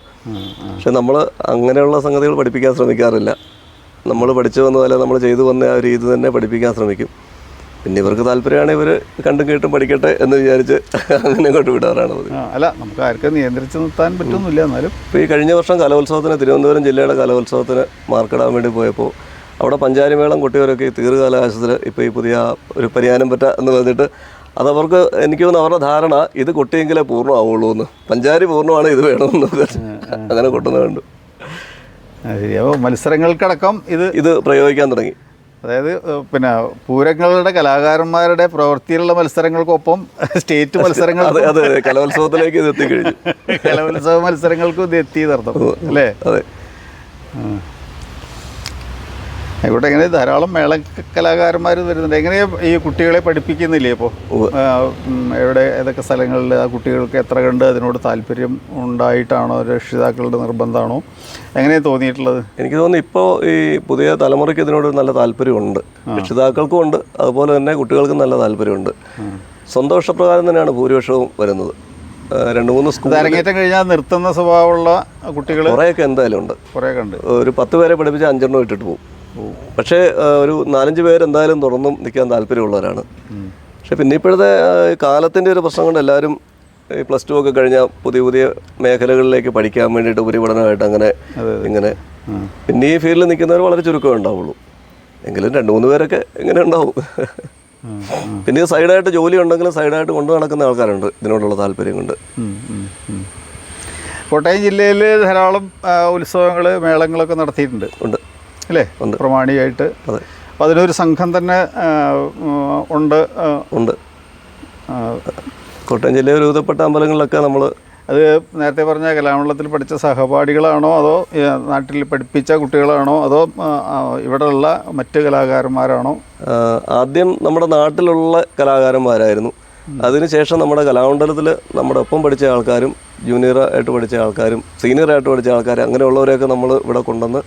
പക്ഷെ നമ്മൾ അങ്ങനെയുള്ള സംഗതികൾ പഠിപ്പിക്കാൻ ശ്രമിക്കാറില്ല. നമ്മൾ പഠിച്ചു വന്നതല്ല, നമ്മൾ ചെയ്തു വന്ന ആ രീതി തന്നെ പഠിപ്പിക്കാൻ ശ്രമിക്കും. പിന്നെ ഇവർക്ക് താല്പര്യമാണ്, ഇവർ കണ്ടും കേട്ടും പഠിക്കട്ടെ എന്ന് വിചാരിച്ച് അങ്ങനെ കൊണ്ട് വിടാറാണ് മതി.
അല്ല, നമുക്ക് ആർക്കും നിയന്ത്രിച്ച് നിർത്താൻ പറ്റുന്നില്ല. എന്നാലും
ഇപ്പോൾ ഈ കഴിഞ്ഞ വർഷം കലോത്സവത്തിന്, തിരുവനന്തപുരം ജില്ലയുടെ കലോത്സവത്തിന് മാർക്കിടാൻ വേണ്ടി പോയപ്പോൾ അവിടെ പഞ്ചാരിമേളം കുട്ടികളൊക്കെ ഈ തീർകലാശത്തിൽ ഇപ്പോൾ ഈ പുതിയ ഒരു പരിയാനം പറ്റ എന്ന് പറഞ്ഞിട്ട് അതവർക്ക്, എനിക്ക് തോന്നുന്നു അവരുടെ ധാരണ ഇത് കൊട്ടിയെങ്കിലേ പൂർണ്ണമാവുള്ളൂ എന്ന്, പഞ്ചാരി പൂർണ്ണമാണ് ഇത് വേണമെന്ന് അങ്ങനെ കൊട്ടുന്ന കണ്ടു.
ശരി. അപ്പോൾ മത്സരങ്ങൾക്കടക്കം ഇത്
പ്രയോഗിക്കാൻ തുടങ്ങി.
അതായത് പിന്നെ പൂരങ്ങളുടെ കലാകാരന്മാരുടെ പ്രവൃത്തിയിലുള്ള മത്സരങ്ങൾക്കൊപ്പം സ്റ്റേറ്റ് മത്സരങ്ങൾ,
അതെ, കലോത്സവത്തിലേക്ക് ഇത് എത്തിക്കഴിഞ്ഞു.
കലോത്സവ മത്സരങ്ങൾക്കും ഇത് എത്തി നടത്തും അല്ലേ?
അതെ.
ഇവിടെ എങ്ങനെ ധാരാളം മേള കലാകാരന്മാർ വരുന്നുണ്ട്. എങ്ങനെ ഈ കുട്ടികളെ പഠിപ്പിക്കുന്നില്ലേ ഇപ്പോൾ? എവിടെ ഏതൊക്കെ സ്ഥലങ്ങളിൽ ആ കുട്ടികൾക്ക് എത്ര കണ്ട് അതിനോട് താല്പര്യം ഉണ്ടായിട്ടാണോ, രക്ഷിതാക്കളുടെ നിർബന്ധമാണോ, എങ്ങനെയാണ് തോന്നിയിട്ടുള്ളത്?
എനിക്ക് തോന്നുന്നു ഇപ്പോൾ ഈ പുതിയ തലമുറയ്ക്ക് ഇതിനോട് നല്ല താല്പര്യമുണ്ട്. രക്ഷിതാക്കൾക്കും ഉണ്ട്, അതുപോലെ തന്നെ കുട്ടികൾക്കും നല്ല താല്പര്യമുണ്ട്. സ്വന്തം ഇഷ്ടപ്രകാരം തന്നെയാണ് ഭൂരിപക്ഷവും വരുന്നത്. 2-3 സ്കൂൾ
അരങ്ങേറ്റം കഴിഞ്ഞാൽ നിർത്തുന്ന സ്വഭാവമുള്ള കുട്ടികൾ
കുറേയൊക്കെ എന്തായാലും ഉണ്ട്.
കുറേയൊക്കെ ഉണ്ട്.
ഒരു 10 പേരെ പഠിപ്പിച്ച് 5 ഇട്ടിട്ട് പോകും. പക്ഷേ ഒരു 4-5 പേര് എന്തായാലും തുടർന്നും നിൽക്കാൻ താല്പര്യമുള്ളവരാണ്. പക്ഷെ പിന്നെ ഇപ്പോഴത്തെ കാലത്തിൻ്റെ ഒരു പ്രശ്നം കൊണ്ട് എല്ലാവരും ഈ +2 ഒക്കെ കഴിഞ്ഞാൽ പുതിയ മേഖലകളിലേക്ക് പഠിക്കാൻ വേണ്ടിയിട്ട് ഉപരിപഠനമായിട്ട് അങ്ങനെ ഇങ്ങനെ പിന്നെ ഈ ഫീൽഡിൽ നിൽക്കുന്നവർ വളരെ ചുരുക്കമേ ഉണ്ടാവുള്ളൂ. എങ്കിലും 2-3 പേരൊക്കെ ഇങ്ങനെ ഉണ്ടാവും. പിന്നെ സൈഡായിട്ട് ജോലി ഉണ്ടെങ്കിലും സൈഡായിട്ട് കൊണ്ടു നടക്കുന്ന ആൾക്കാരുണ്ട് ഇതിനോടുള്ള താല്പര്യം കൊണ്ട്.
കോട്ടയം ജില്ലയിൽ ധാരാളം ഉത്സവങ്ങൾ, മേളങ്ങളൊക്കെ നടത്തിയിട്ടുണ്ട് അല്ലേ, പ്രമാണിയായിട്ട്? അപ്പോൾ അതിനൊരു സംഘം തന്നെ ഉണ്ട്.
കോട്ടയം ജില്ലയിൽ ഒരുവിധപ്പെട്ട അമ്പലങ്ങളിലൊക്കെ നമ്മൾ
അത് നേരത്തെ പറഞ്ഞ കലാമണ്ഡലത്തിൽ പഠിച്ച സഹപാഠികളാണോ, അതോ നാട്ടിൽ പഠിപ്പിച്ച കുട്ടികളാണോ, അതോ ഇവിടെയുള്ള മറ്റ് കലാകാരന്മാരാണോ?
ആദ്യം നമ്മുടെ നാട്ടിലുള്ള കലാകാരന്മാരായിരുന്നു. അതിനുശേഷം നമ്മുടെ കലാമണ്ഡലത്തിൽ നമ്മുടെ ഒപ്പം പഠിച്ച ആൾക്കാരും ജൂനിയറായിട്ട് പഠിച്ച ആൾക്കാരും സീനിയറായിട്ട് പഠിച്ച ആൾക്കാരും അങ്ങനെയുള്ളവരെയൊക്കെ നമ്മൾ ഇവിടെ കൊണ്ടുവന്ന്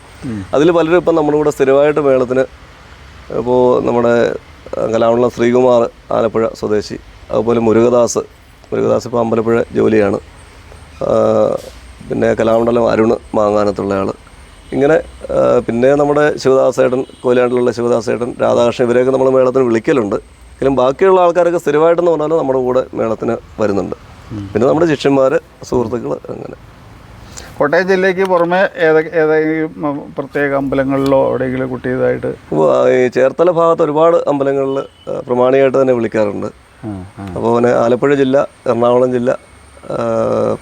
അതിൽ പലരും ഇപ്പം നമ്മുടെ കൂടെ സ്ഥിരമായിട്ട് മേളത്തിന്, ഇപ്പോൾ നമ്മുടെ കലാമണ്ഡലം ശ്രീകുമാർ ആലപ്പുഴ സ്വദേശി, അതുപോലെ മുരുകദാസ് ഇപ്പോൾ അമ്പലപ്പുഴ ജോലിയാണ്. പിന്നെ കലാമണ്ഡലം അരുണ് മാങ്ങാനത്തുള്ള ആൾ, ഇങ്ങനെ പിന്നെ നമ്മുടെ ശിവദാസേട്ടൻ, കോയിലാണ്ടിലുള്ള ശിവദാസേട്ടൻ, രാധാകൃഷ്ണൻ, ഇവരെയൊക്കെ നമ്മൾ മേളത്തിന് വിളിക്കലുണ്ട്. എങ്കിലും ബാക്കിയുള്ള ആൾക്കാരൊക്കെ സ്ഥിരമായിട്ടെന്ന് പറഞ്ഞാൽ നമ്മുടെ കൂടെ മേളത്തിന് വരുന്നുണ്ട്. പിന്നെ നമ്മുടെ ശിഷ്യന്മാർ, സുഹൃത്തുക്കൾ, അങ്ങനെ.
കോട്ടയം ജില്ലയ്ക്ക് പുറമെ ഏതെങ്കിലും പ്രത്യേക അമ്പലങ്ങളിലോ എവിടെയെങ്കിലും കുട്ടിയതായിട്ട്?
ഈ ചേർത്തല ഭാഗത്ത് ഒരുപാട് അമ്പലങ്ങളിൽ പ്രമാണിയായിട്ട് തന്നെ വിളിക്കാറുണ്ട്. അപ്പോൾ പിന്നെ ആലപ്പുഴ ജില്ല, എറണാകുളം ജില്ല,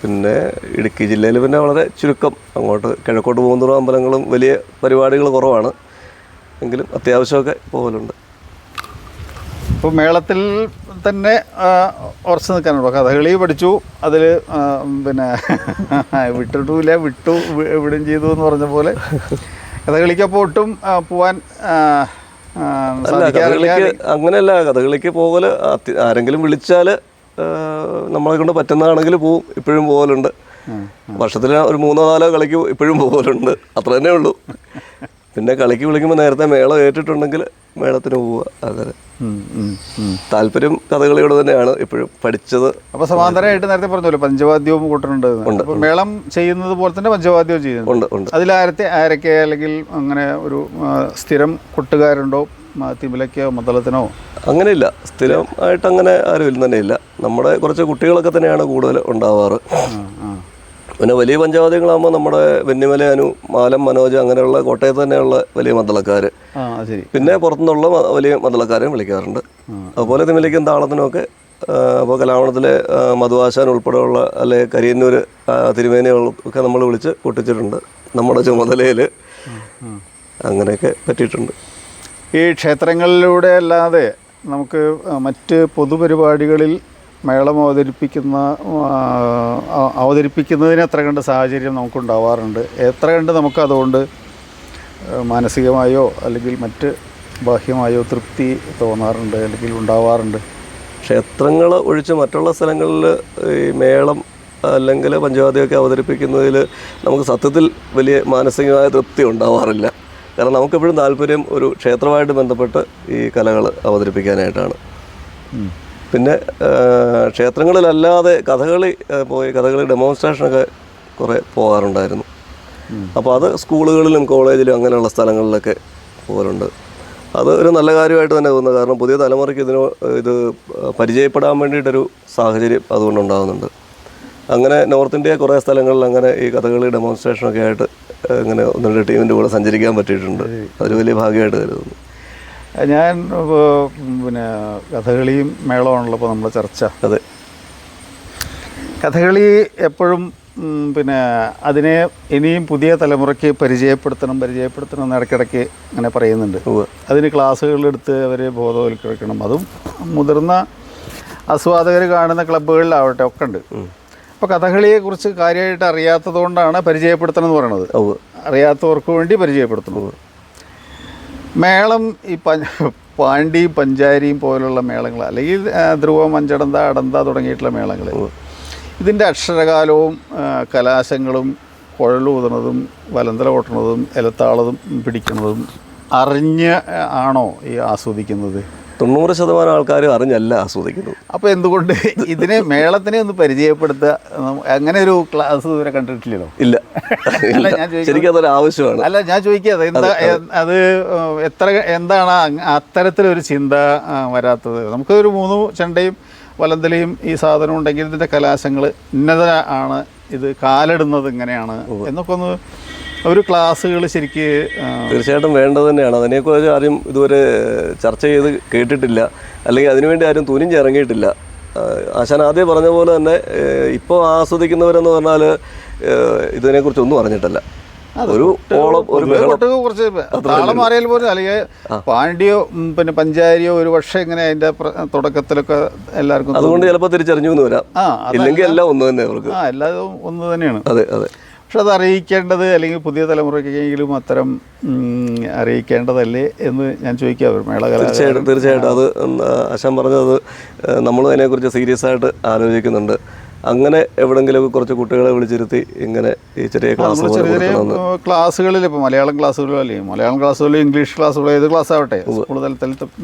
പിന്നെ ഇടുക്കി ജില്ലയിൽ പിന്നെ വളരെ ചുരുക്കം. അങ്ങോട്ട് കിഴക്കോട്ട് പോകുന്ന അമ്പലങ്ങളും വലിയ പരിപാടികൾ കുറവാണ്, എങ്കിലും അത്യാവശ്യമൊക്കെ പോകലുണ്ട്.
ഇപ്പോൾ മേളത്തിൽ തന്നെ ഉറച്ചു നിൽക്കാനുണ്ടോ? കഥകളി പഠിച്ചു, അതിൽ പിന്നെ വിട്ടിട്ടില്ല, വിടും ചെയ്തു എന്ന് പറഞ്ഞ പോലെ കഥകളിക്കപ്പോൾ ഒട്ടും പോവാൻ
അങ്ങനെയല്ല. കഥകളിക്ക് പോകല് ആരെങ്കിലും വിളിച്ചാൽ നമ്മളെ കൊണ്ട് പറ്റുന്നതാണെങ്കിൽ പോവും. ഇപ്പോഴും പോകലുണ്ട്. വർഷത്തിൽ ഒരു 3-4 കളിക്ക് ഇപ്പോഴും പോകലുണ്ട്. അത്ര തന്നെ ഉള്ളൂ. പിന്നെ കളിക്ക് വിളിക്കുമ്പോൾ നേരത്തെ മേളം ഏറ്റിട്ടുണ്ടെങ്കിൽ മേളത്തിന് പോവുക. അങ്ങനെ താല്പര്യം കഥകളിയോട് തന്നെയാണ് ഇപ്പോഴും പഠിച്ചത്.
അപ്പോൾ സമാന്തരമായിട്ട് നേരത്തെ പറഞ്ഞല്ലോ പഞ്ചവാദ്യവും കൂട്ടുന്നുണ്ട്. മേളം ചെയ്യുന്നത് പോലെ തന്നെ പഞ്ചവാദ്യവും ചെയ്യുന്നുണ്ട്. അതിലാരൊക്കെ അല്ലെങ്കിൽ അങ്ങനെ ഒരു സ്ഥിരം കൊട്ടുകാരുണ്ടോ? തിമിലയ്ക്കോ മദ്ദളത്തിനോ?
അങ്ങനെയില്ല, സ്ഥിരമായിട്ട് അങ്ങനെ ആരും തന്നെ ഇല്ല. നമ്മുടെ കുറച്ച് കുട്ടികളൊക്കെ തന്നെയാണ് കൂടുതൽ ഉണ്ടാവാറ്. പിന്നെ വലിയ പഞ്ചവാദ്യങ്ങളാകുമ്പോൾ നമ്മുടെ വെന്നിമല അനു, മാലം മനോജ്, അങ്ങനെയുള്ള കോട്ടയത്ത് തന്നെയുള്ള വലിയ മദ്ദളക്കാർ, പിന്നെ പുറത്തുനിന്നുള്ള വലിയ മദ്ദളക്കാരെയും വിളിക്കാറുണ്ട്. അതുപോലെ തിമിലയ്ക്കും താളത്തിനുമൊക്കെ അപ്പോൾ കലാഭവനത്തിലെ മധുവാശാൻ ഉൾപ്പെടെയുള്ള അല്ലെ കരിയന്നൂർ തിരുമേനികൾ ഒക്കെ നമ്മൾ വിളിച്ച് പൊട്ടിച്ചിട്ടുണ്ട് നമ്മുടെ ചുമതലയിൽ. അങ്ങനെയൊക്കെ പറ്റിയിട്ടുണ്ട്.
ഈ ക്ഷേത്രങ്ങളിലൂടെ അല്ലാതെ നമുക്ക് മറ്റ് പൊതുപരിപാടികളിൽ മേളം അവതരിപ്പിക്കുന്നതിന് എത്ര കണ്ട് സാഹചര്യം നമുക്കുണ്ടാവാറുണ്ട്? എത്ര കണ്ട് നമുക്കതുകൊണ്ട് മാനസികമായോ അല്ലെങ്കിൽ മറ്റ് ബാഹ്യമായോ തൃപ്തി തോന്നാറുണ്ട് അല്ലെങ്കിൽ ഉണ്ടാവാറുണ്ട്?
ക്ഷേത്രങ്ങൾ ഒഴിച്ച് മറ്റുള്ള സ്ഥലങ്ങളിൽ ഈ മേളം അല്ലെങ്കിൽ പഞ്ചവാദ്യമൊക്കെ അവതരിപ്പിക്കുന്നതിൽ നമുക്ക് സത്യത്തിൽ വലിയ മാനസികമായ തൃപ്തി ഉണ്ടാവാറില്ല. കാരണം നമുക്കെപ്പോഴും താല്പര്യം ഒരു ക്ഷേത്രമായിട്ട് ബന്ധപ്പെട്ട് ഈ കലകൾ അവതരിപ്പിക്കാനായിട്ടാണ്. പിന്നെ ക്ഷേത്രങ്ങളിലല്ലാതെ കഥകളി ഡെമോൺസ്ട്രേഷനൊക്കെ കുറേ പോകാറുണ്ടായിരുന്നു. അപ്പോൾ അത് സ്കൂളുകളിലും കോളേജിലും അങ്ങനെയുള്ള സ്ഥലങ്ങളിലൊക്കെ പോകാറുണ്ട്. അത് ഒരു നല്ല കാര്യമായിട്ട് തന്നെ തോന്നുന്നു. കാരണം പുതിയ തലമുറയ്ക്ക് ഇത് പരിചയപ്പെടാൻ വേണ്ടിയിട്ടൊരു സാഹചര്യം അതുകൊണ്ടുണ്ടാകുന്നുണ്ട്. അങ്ങനെ നോർത്ത് ഇന്ത്യ കുറേ സ്ഥലങ്ങളിൽ അങ്ങനെ ഈ കഥകളി ഡെമോൺസ്ട്രേഷനൊക്കെ ആയിട്ട് അങ്ങനെ 1-2 ടീമിൻ്റെ കൂടെ സഞ്ചരിക്കാൻ പറ്റിയിട്ടുണ്ട്. അതൊരു വലിയ ഭാഗ്യമായിട്ട് കരുതുന്നു.
ഞാൻ പിന്നെ കഥകളിയും മേളമാണല്ലോ ഇപ്പോൾ നമ്മുടെ ചർച്ച.
അതെ,
കഥകളി എപ്പോഴും പിന്നെ അതിനെ ഇനിയും പുതിയ തലമുറയ്ക്ക് പരിചയപ്പെടുത്തണം എന്ന് ഇടയ്ക്കിടയ്ക്ക് അങ്ങനെ പറയുന്നുണ്ട്. അതിന് ക്ലാസ്സുകളെടുത്ത് അവരെ ബോധവൽക്കരിക്കണം. അതും മുതിർന്ന ആസ്വാദകർ കാണുന്ന ക്ലബ്ബുകളിലാവട്ടെ ഒക്കെ ഉണ്ട്. അപ്പോൾ കഥകളിയെക്കുറിച്ച് കാര്യമായിട്ട് അറിയാത്തത് കൊണ്ടാണ് പരിചയപ്പെടുത്തണം എന്ന് പറയുന്നത്. അറിയാത്തവർക്ക് വേണ്ടി പരിചയപ്പെടുത്തണം. മേളം ഈ പാണ്ടിയും പഞ്ചാരിയും പോലുള്ള മേളങ്ങൾ, അല്ലെങ്കിൽ ധ്രുവം, അഞ്ചടന്ത, അടന്ത തുടങ്ങിയിട്ടുള്ള മേളങ്ങൾ, ഇതിൻ്റെ അക്ഷരകാലവും കലാശങ്ങളും കുഴലൂതുന്നതും വലന്തല കൊട്ടുന്നതും ഇലത്താളതും പിടിക്കുന്നതും അറിഞ്ഞ് ആണോ ഈ ആസ്വദിക്കുന്നത്?
90% ആൾക്കാർ അറിഞ്ഞല്ല ആസ്വദിക്കുന്നത്.
അപ്പോൾ എന്തുകൊണ്ട് ഇതിനെ മേളത്തിനെ ഒന്ന് പരിചയപ്പെടുത്തുക? അങ്ങനെ ഒരു ക്ലാസ് ഇതുവരെ കണ്ടിട്ടില്ലല്ലോ.
ഇല്ല, ശരിക്കും അതൊരു ആവശ്യമാണ്.
അല്ല, ഞാൻ ചോദിക്കാതെ അത് എന്താണ് അത്തരത്തിലൊരു ചിന്ത വരാത്തത്? നമുക്കൊരു 3 ചെണ്ടയും വലന്തലയും ഈ സാധനം ഉണ്ടെങ്കിൽ ഇതിൻ്റെ കലാശങ്ങൾ ഇന്നതാണ്, ഇത് കാലിടുന്നത് ഇങ്ങനെയാണ് എന്നൊക്കെ ഒന്ന് ഒരു ക്ലാസ്സുകൾ ശരിക്ക്
തീർച്ചയായിട്ടും വേണ്ടത് തന്നെയാണ്. അതിനെക്കുറിച്ച് ആരും ഇതുവരെ ചർച്ച ചെയ്ത് കേട്ടിട്ടില്ല, അല്ലെങ്കിൽ അതിനുവേണ്ടി ആരും തുനിഞ്ഞിറങ്ങിയിട്ടില്ല. ആശാൻ ആദ്യം പറഞ്ഞ പോലെ തന്നെ ഇപ്പോൾ ആസ്വദിക്കുന്നവരെന്ന് പറഞ്ഞാൽ ഇതിനെക്കുറിച്ചൊന്നും അറിഞ്ഞിട്ടില്ല. ഒരു ഓളം, ഒരു
കുറച്ച് താളം മാറിയാൽ പോലും, അല്ലെങ്കിൽ പാണ്ടിയോ പിന്നെ പഞ്ചാരിയോ ഒരു പക്ഷേ ഇങ്ങനെ അതിൻ്റെ തുടക്കത്തിലൊക്കെ എല്ലാവർക്കും
അതുകൊണ്ട് ചിലപ്പോൾ തിരിച്ചറിഞ്ഞു എന്ന് വരാം. ഇല്ലെങ്കിൽ എല്ലാം ഒന്ന് തന്നെ അവർക്ക്.
എല്ലാതും ഒന്ന് തന്നെയാണ്.
അതെ അതെ.
പക്ഷെ അത് അറിയിക്കേണ്ടത്, അല്ലെങ്കിൽ പുതിയ തലമുറയ്ക്കെങ്കിലും അത്തരം അറിയിക്കേണ്ടതല്ലേ എന്ന് ഞാൻ ചോദിക്കാം. മേളകല
തീർച്ചയായിട്ടും അത് ആശാൻ പറഞ്ഞത് നമ്മൾ അതിനെക്കുറിച്ച് സീരിയസ് ആയിട്ട് ആലോചിക്കുന്നുണ്ട്. അങ്ങനെ എവിടെങ്കിലും കുറച്ച് കുട്ടികളെ വിളിച്ചിരുത്തി ഇങ്ങനെ ഈ ചെറിയ
ക്ലാസ്സുകളിൽ, ഇപ്പോൾ മലയാളം ക്ലാസ്സുകളോ അല്ലെങ്കിൽ മലയാളം ക്ലാസ്സുകളോ ഇംഗ്ലീഷ് ക്ലാസ്സുകളോ ഏത് ക്ലാസ് ആവട്ടെ, സ്കൂൾ തലത്തിൽ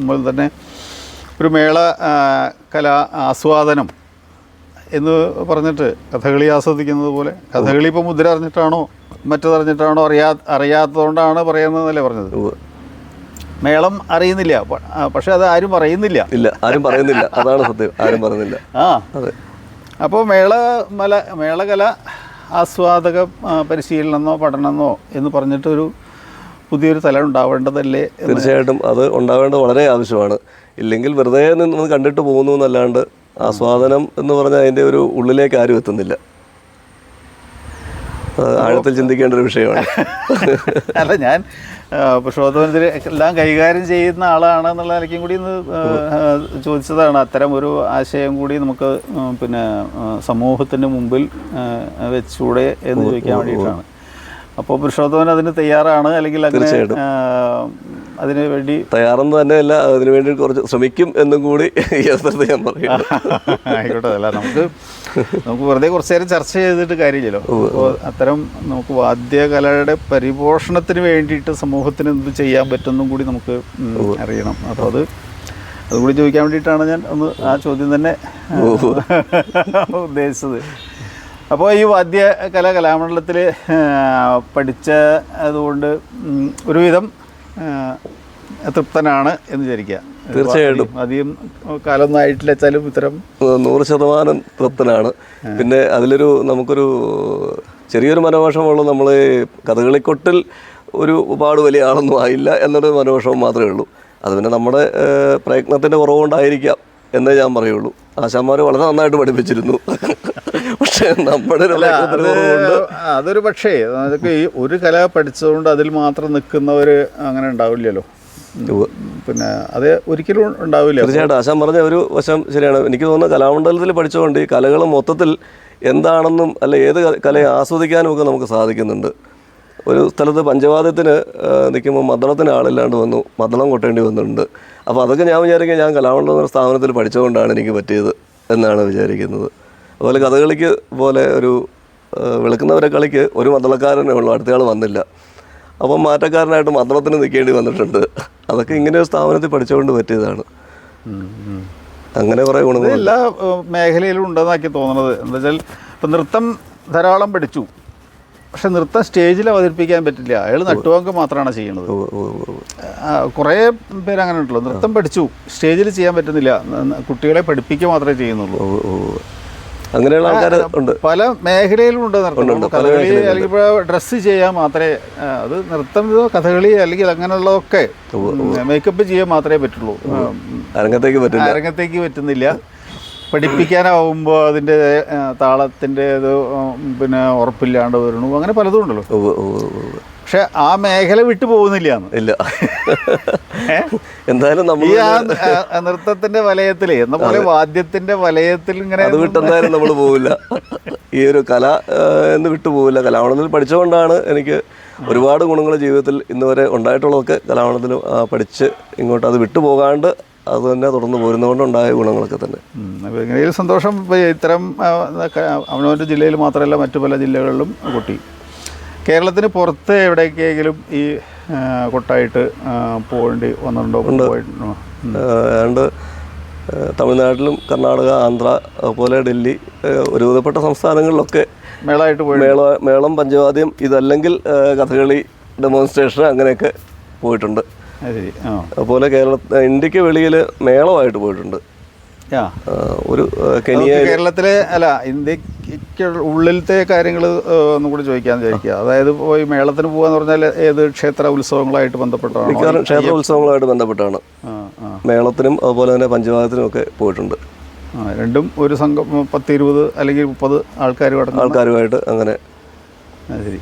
തന്നെ ഒരു മേള കലാ ആസ്വാദനം എന്ന് പറഞ്ഞിട്ട് കഥകളി ആസ്വദിക്കുന്നത് പോലെ, കഥകളി ഇപ്പോൾ മുദ്ര അറിഞ്ഞിട്ടാണോ മറ്റതറിഞ്ഞിട്ടാണോ അറിയാത്തതുകൊണ്ടാണ് പറയുന്നതല്ലേ പറഞ്ഞത്. മേളം അറിയുന്നില്ല, പക്ഷെ അത് ആരും പറയുന്നില്ല.
ഇല്ല, ആരും പറയുന്നില്ല, അതാണ് സത്യം, ആരും പറയുന്നില്ല.
അതെ. അപ്പോൾ മേളകല ആസ്വാദക പരിശീലനമോ പഠനമോ എന്ന് പറഞ്ഞിട്ടൊരു പുതിയൊരു തലം ഉണ്ടാവേണ്ടതല്ലേ?
തീർച്ചയായിട്ടും അത് ഉണ്ടാവേണ്ടത് വളരെ ആവശ്യമാണ്. ഇല്ലെങ്കിൽ വെറുതെ നിന്ന് കണ്ടിട്ട് പോകുന്നു എന്നല്ലാണ്ട് ആസ്വാദനം എന്ന് പറഞ്ഞാൽ അതിൻ്റെ ഒരു ഉള്ളിലേക്ക് ആരും എത്തുന്നില്ല. ആഴത്തിൽ ചിന്തിക്കേണ്ട ഒരു വിഷയമാണ്.
അല്ല, ഞാൻ പുരുഷോത്തമത്തിൽ എല്ലാം കൈകാര്യം ചെയ്യുന്ന ആളാണെന്നുള്ള നിലയ്ക്കും കൂടി ഒന്ന് ചോദിച്ചതാണ്. അത്തരം ഒരു ആശയം കൂടി നമുക്ക് പിന്നെ സമൂഹത്തിൻ്റെ മുമ്പിൽ വെച്ചൂടെ എന്ന് ചോദിക്കാൻ വേണ്ടിയിട്ടാണ്. അപ്പോൾ പുരുഷോത്തമൻ അതിന് തയ്യാറാണ്, അല്ലെങ്കിൽ അങ്ങനെ അതിന് വേണ്ടി
തയ്യാറെന്ന് തന്നെയല്ല, അതിനു വേണ്ടി കുറച്ച് ശ്രമിക്കും എന്നും കൂടി ഞാൻ പറയും.
ആയിക്കോട്ടെ. അല്ല, നമുക്ക് വെറുതെ കുറച്ച് നേരം ചർച്ച ചെയ്തിട്ട് കാര്യമില്ലല്ലോ. അപ്പോൾ അത്തരം നമുക്ക് വാദ്യകലയുടെ പരിപോഷണത്തിന് വേണ്ടിയിട്ട് സമൂഹത്തിന് എന്ത് ചെയ്യാൻ പറ്റുമെന്നും കൂടി നമുക്ക് അറിയണം. അപ്പോൾ അതുകൂടി ചോദിക്കാൻ വേണ്ടിയിട്ടാണ് ഞാൻ ഒന്ന് ആ ചോദ്യം തന്നെ ഉദ്ദേശിച്ചത്. അപ്പോൾ ഈ കലാമണ്ഡലത്തിൽ പഠിച്ച അതുകൊണ്ട് ഒരുവിധം തൃപ്തനാണ് എന്ന് വിചാരിക്കുക.
തീർച്ചയായിട്ടും
അധികം കാലമൊന്നും ആയിട്ടില്ല വെച്ചാലും ഇത്തരം
100% തൃപ്തനാണ്. പിന്നെ നമുക്കൊരു ചെറിയൊരു മനോഭാഷമുള്ളൂ. നമ്മൾ കഥകളിക്കൊട്ടിൽ ഒരുപാട് വലിയ ആളൊന്നും ആയില്ല എന്നൊരു മനോഭാഷം മാത്രമേ ഉള്ളൂ. അത് പിന്നെ നമ്മുടെ പ്രയത്നത്തിൻ്റെ കുറവുകൊണ്ടായിരിക്കാം എന്നേ ഞാൻ പറയുള്ളൂ. ആശാന്മാർ വളരെ നന്നായിട്ട് പഠിപ്പിച്ചിരുന്നു. പക്ഷേ നമ്മുടെ
അതൊരു പക്ഷേ അതൊക്കെ ഈ ഒരു കല പഠിച്ചതുകൊണ്ട് അതിൽ മാത്രം നിൽക്കുന്നവർ അങ്ങനെ ഉണ്ടാവില്ലല്ലോ. പിന്നെ അത് ഒരിക്കലും ഉണ്ടാവില്ല.
തീർച്ചയായിട്ടും ആശാൻ പറഞ്ഞ ഒരു വശം ശരിയാണ്. എനിക്ക് തോന്നുന്നു കലാമണ്ഡലത്തിൽ പഠിച്ചുകൊണ്ട് ഈ കലകൾ മൊത്തത്തിൽ എന്താണെന്നും അല്ല ഏത് കലയെ ആസ്വദിക്കാനും ഒക്കെ നമുക്ക് സാധിക്കുന്നുണ്ട്. ഒരു സ്ഥലത്ത് പഞ്ചവാദ്യത്തിന് നിൽക്കുമ്പോൾ മദ്ദളത്തിന് ആളില്ലാണ്ട് വന്നു, മദ്ദളം കൊട്ടേണ്ടി വന്നിട്ടുണ്ട്. അപ്പോൾ അതൊക്കെ ഞാൻ വിചാരിക്കുക ഞാൻ കലാമണ്ഡലം എന്ന സ്ഥാപനത്തിൽ പഠിച്ചുകൊണ്ടാണ് എനിക്ക് പറ്റിയത് എന്നാണ് വിചാരിക്കുന്നത്. അതുപോലെ കഥകളിക്ക് പോലെ ഒരു വെളുക്കുന്നവരെ കളിക്ക് ഒരു മദ്ദളക്കാരനേ ഉള്ളൂ, അടുത്തയാൾ വന്നില്ല. അപ്പം മാറ്റക്കാരനായിട്ട് മദ്ദളത്തിന് നിൽക്കേണ്ടി വന്നിട്ടുണ്ട്. അതൊക്കെ ഇങ്ങനെ ഒരു സ്ഥാപനത്തിൽ പഠിച്ചുകൊണ്ട് പറ്റിയതാണ്. അങ്ങനെ കുറേ ഗുണങ്ങൾ
എല്ലാ മേഖലയിലും ഉണ്ടെന്നാക്കി തോന്നുന്നത്. എന്താ വെച്ചാൽ ഇപ്പം നൃത്തം ധാരാളം പഠിച്ചു, പക്ഷെ നൃത്തം സ്റ്റേജിൽ അവതരിപ്പിക്കാൻ പറ്റില്ല. അയാൾ നട്ടുവാങ്ക് മാത്രമാണ് ചെയ്യുന്നത്. കുറേ പേര് അങ്ങനെ ഉണ്ടല്ലോ, നൃത്തം പഠിച്ചു സ്റ്റേജിൽ ചെയ്യാൻ പറ്റുന്നില്ല, കുട്ടികളെ പഠിപ്പിക്കുക മാത്രമേ ചെയ്യുന്നുള്ളൂ.
അങ്ങനെയുള്ള ആൾക്കാർ ഉണ്ട്,
പല മേഖലയിലും ഉണ്ട്. നൃത്തം കഥകളി അല്ലെങ്കിൽ ഇപ്പോൾ ഡ്രസ്സ് ചെയ്യാൻ മാത്രമേ അത് നൃത്തം, കഥകളി അല്ലെങ്കിൽ അങ്ങനെയുള്ളതൊക്കെ മേക്കപ്പ് ചെയ്യാൻ മാത്രമേ പറ്റുള്ളൂ. അരങ്ങത്തേക്ക് പറ്റുന്നില്ല. പഠിപ്പിക്കാനാവുമ്പോൾ അതിൻ്റെ താളത്തിൻ്റെ ഇത് പിന്നെ ഉറപ്പില്ലാണ്ട് വരണു, അങ്ങനെ പലതും ഉണ്ടല്ലോ. പക്ഷെ ആ മേഖല വിട്ടു പോകുന്നില്ല.
ഇല്ല, എന്തായാലും നമ്മൾ
ഈ നൃത്തത്തിന്റെ വലയത്തിൽ എന്ന പോലെ വാദ്യത്തിന്റെ വലയത്തിൽ ഇങ്ങനെ
അത് വിട്ടെന്തായാലും നമ്മൾ പോവില്ല. ഈ ഒരു കല എന്ന് വിട്ടു പോവില്ല. കലാമണ്ഡലത്തിൽ പഠിച്ചുകൊണ്ടാണ് എനിക്ക് ഒരുപാട് ഗുണങ്ങൾ ജീവിതത്തിൽ ഇന്ന് വരെ ഉണ്ടായിട്ടുള്ളതൊക്കെ കലാമണ്ഡലത്തിൽ പഠിച്ച് ഇങ്ങോട്ട് അത് വിട്ടു പോകാണ്ട് അത് തന്നെ തുടർന്ന് പോരുന്നതുകൊണ്ടുണ്ടായ ഗുണങ്ങളൊക്കെ തന്നെ.
അപ്പോൾ ഇങ്ങനെയൊരു സന്തോഷം ഇത്തരം അവനവൻ്റെ ജില്ലയിൽ മാത്രമല്ല മറ്റു പല ജില്ലകളിലും കൊട്ടി. കേരളത്തിന് പുറത്ത് എവിടേക്കെങ്കിലും ഈ കൊട്ടായിട്ട് പോകേണ്ടി വന്നിട്ടുണ്ടോ? പോയിട്ടുണ്ടോ?
ഏതാണ്ട് തമിഴ്നാട്ടിലും കർണാടക, ആന്ധ്ര, അതുപോലെ ഡൽഹി, ഒരുവിധപ്പെട്ട സംസ്ഥാനങ്ങളിലൊക്കെ
മേളമായിട്ട് പോയി.
മേളം, പഞ്ചവാദ്യം, ഇതല്ലെങ്കിൽ കഥകളി ഡെമോൺസ്ട്രേഷൻ അങ്ങനെയൊക്കെ പോയിട്ടുണ്ട്. അതുപോലെ ഇന്ത്യക്ക് വെളിയിൽ മേളമായിട്ട് പോയിട്ടുണ്ട്. ഒരു
കേരളത്തിലെ അല്ല ഇന്ത്യക്ക് ഉള്ളിലത്തെ കാര്യങ്ങൾ ഒന്നും കൂടി ചോദിക്കാന്ന് വിചാരിക്കുക. അതായത് പോയി മേളത്തിന് പോകാന്ന് പറഞ്ഞാൽ ഏത് ക്ഷേത്ര ഉത്സവങ്ങളായിട്ട് ബന്ധപ്പെട്ടാണ്?
മിക്കവാറും ക്ഷേത്ര ഉത്സവങ്ങളായിട്ട് ബന്ധപ്പെട്ടാണ്. മേളത്തിനും അതുപോലെ തന്നെ പഞ്ചവാദ്യത്തിനും ഒക്കെ പോയിട്ടുണ്ട്.
രണ്ടും ഒരു സംഘം 10-20 അല്ലെങ്കിൽ 30
ആൾക്കാരുമായിട്ട് അങ്ങനെ.
ശരി.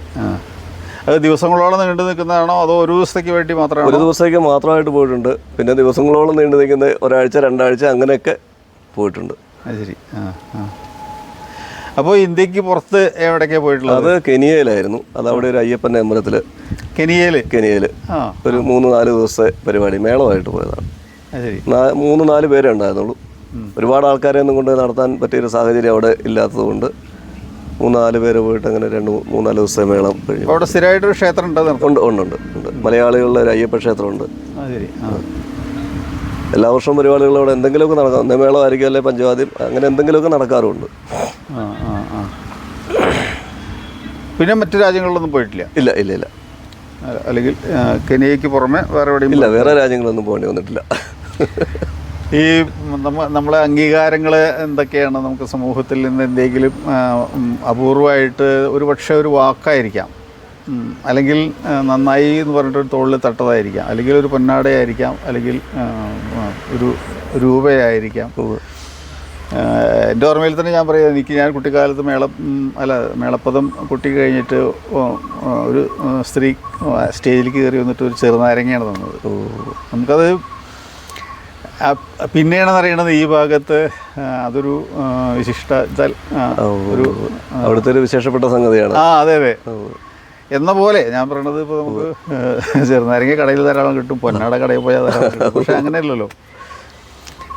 അത് ദിവസങ്ങളോളം നീണ്ടു നിൽക്കുന്നതാണോ അതോ ഒരു ദിവസത്തേക്ക് വേണ്ടി മാത്രമാണോ?
ഒരു ദിവസത്തേക്ക് മാത്രമായിട്ട് പോയിട്ടുണ്ട്. പിന്നെ ദിവസങ്ങളോളം നീണ്ടു നിൽക്കുന്ന ഒരാഴ്ച 2 ആഴ്ച അങ്ങനെയൊക്കെ പോയിട്ടുണ്ട്.
ശരി. അപ്പോൾ ഇന്ത്യക്ക് പുറത്ത് എവിടേക്കാണ് പോയിട്ടുള്ളത്?
അത് കെനിയയിലായിരുന്നു. അത് അവിടെ ഒരു അയ്യപ്പൻ്റെ അമ്പലത്തിൽ. കെനിയയിൽ ഒരു 3-4 ദിവസത്തെ പരിപാടി മേളമായിട്ട് പോയതാണ്.
ശരി.
3-4 പേരേ ഉണ്ടായിരുന്നുള്ളൂ. ഒരുപാട് ആൾക്കാരെ ഒന്നും കൊണ്ട് നടത്താൻ പറ്റിയൊരു സാഹചര്യം അവിടെ ഇല്ലാത്തതുകൊണ്ട് 3-4 പേര് പോയിട്ട് അങ്ങനെ 2-3-4 ദിവസത്തെ മേളം കഴിഞ്ഞു.
അവിടെ സ്ഥിരമായിട്ടൊരു ക്ഷേത്രം
ഉണ്ട്. മലയാളികളുടെ ഒരു അയ്യപ്പ ക്ഷേത്രമുണ്ട്.
ശരി.
എല്ലാ വർഷവും പരിപാടികൾ അവിടെ എന്തെങ്കിലുമൊക്കെ നടക്കാം. മേളമായിരിക്കും, അല്ലെങ്കിൽ പഞ്ചവാദ്യം, അങ്ങനെ എന്തെങ്കിലുമൊക്കെ നടക്കാറുണ്ട്.
പിന്നെ മറ്റു രാജ്യങ്ങളിലൊന്നും പോയിട്ടില്ല?
ഇല്ല.
അല്ലെങ്കിൽ കെനിയയ്ക്ക് പുറമെ വേറെ എവിടെയും
ഇല്ല, വേറെ രാജ്യങ്ങളൊന്നും പോകേണ്ടി വന്നിട്ടില്ല.
ഈ നമ്മളെ അംഗീകാരങ്ങൾ എന്തൊക്കെയാണ്? നമുക്ക് സമൂഹത്തിൽ നിന്ന് എന്തെങ്കിലും അപൂർവമായിട്ട് ഒരു പക്ഷേ ഒരു വാക്കായിരിക്കാം, അല്ലെങ്കിൽ നന്നായി എന്ന് പറഞ്ഞിട്ടൊരു തോളിൽ തട്ടതായിരിക്കാം, അല്ലെങ്കിൽ ഒരു പൊന്നാടയായിരിക്കാം, അല്ലെങ്കിൽ ഒരു രൂപയായിരിക്കാം. എൻ്റെ ഓർമ്മയിൽ തന്നെ ഞാൻ പറയാം, ഞാൻ കുട്ടിക്കാലത്ത് മേളപ്പദം കൊട്ടി കഴിഞ്ഞിട്ട് ഒരു സ്ത്രീ സ്റ്റേജിലേക്ക് കയറി വന്നിട്ട് ഒരു ചെറുനാരങ്ങയാണ് തന്നത്. നമുക്കത് പിന്നെയാണ് അറിയണത് ഈ ഭാഗത്ത് അതൊരു വിശിഷ്ട ഒരു
അവിടുത്തെ ഒരു വിശേഷപ്പെട്ട സംഗതിയാണ്.
അതെ എന്ന പോലെ ഞാൻ പറയണത്. ഇപ്പോൾ നമുക്ക് ചെറുനാരങ്ങ കടയിൽ ധാരാളം കിട്ടും, പൊന്നാട കടയിൽ പോയാൽ ധാരാളം കിട്ടും. പക്ഷെ അങ്ങനെയല്ലല്ലോ.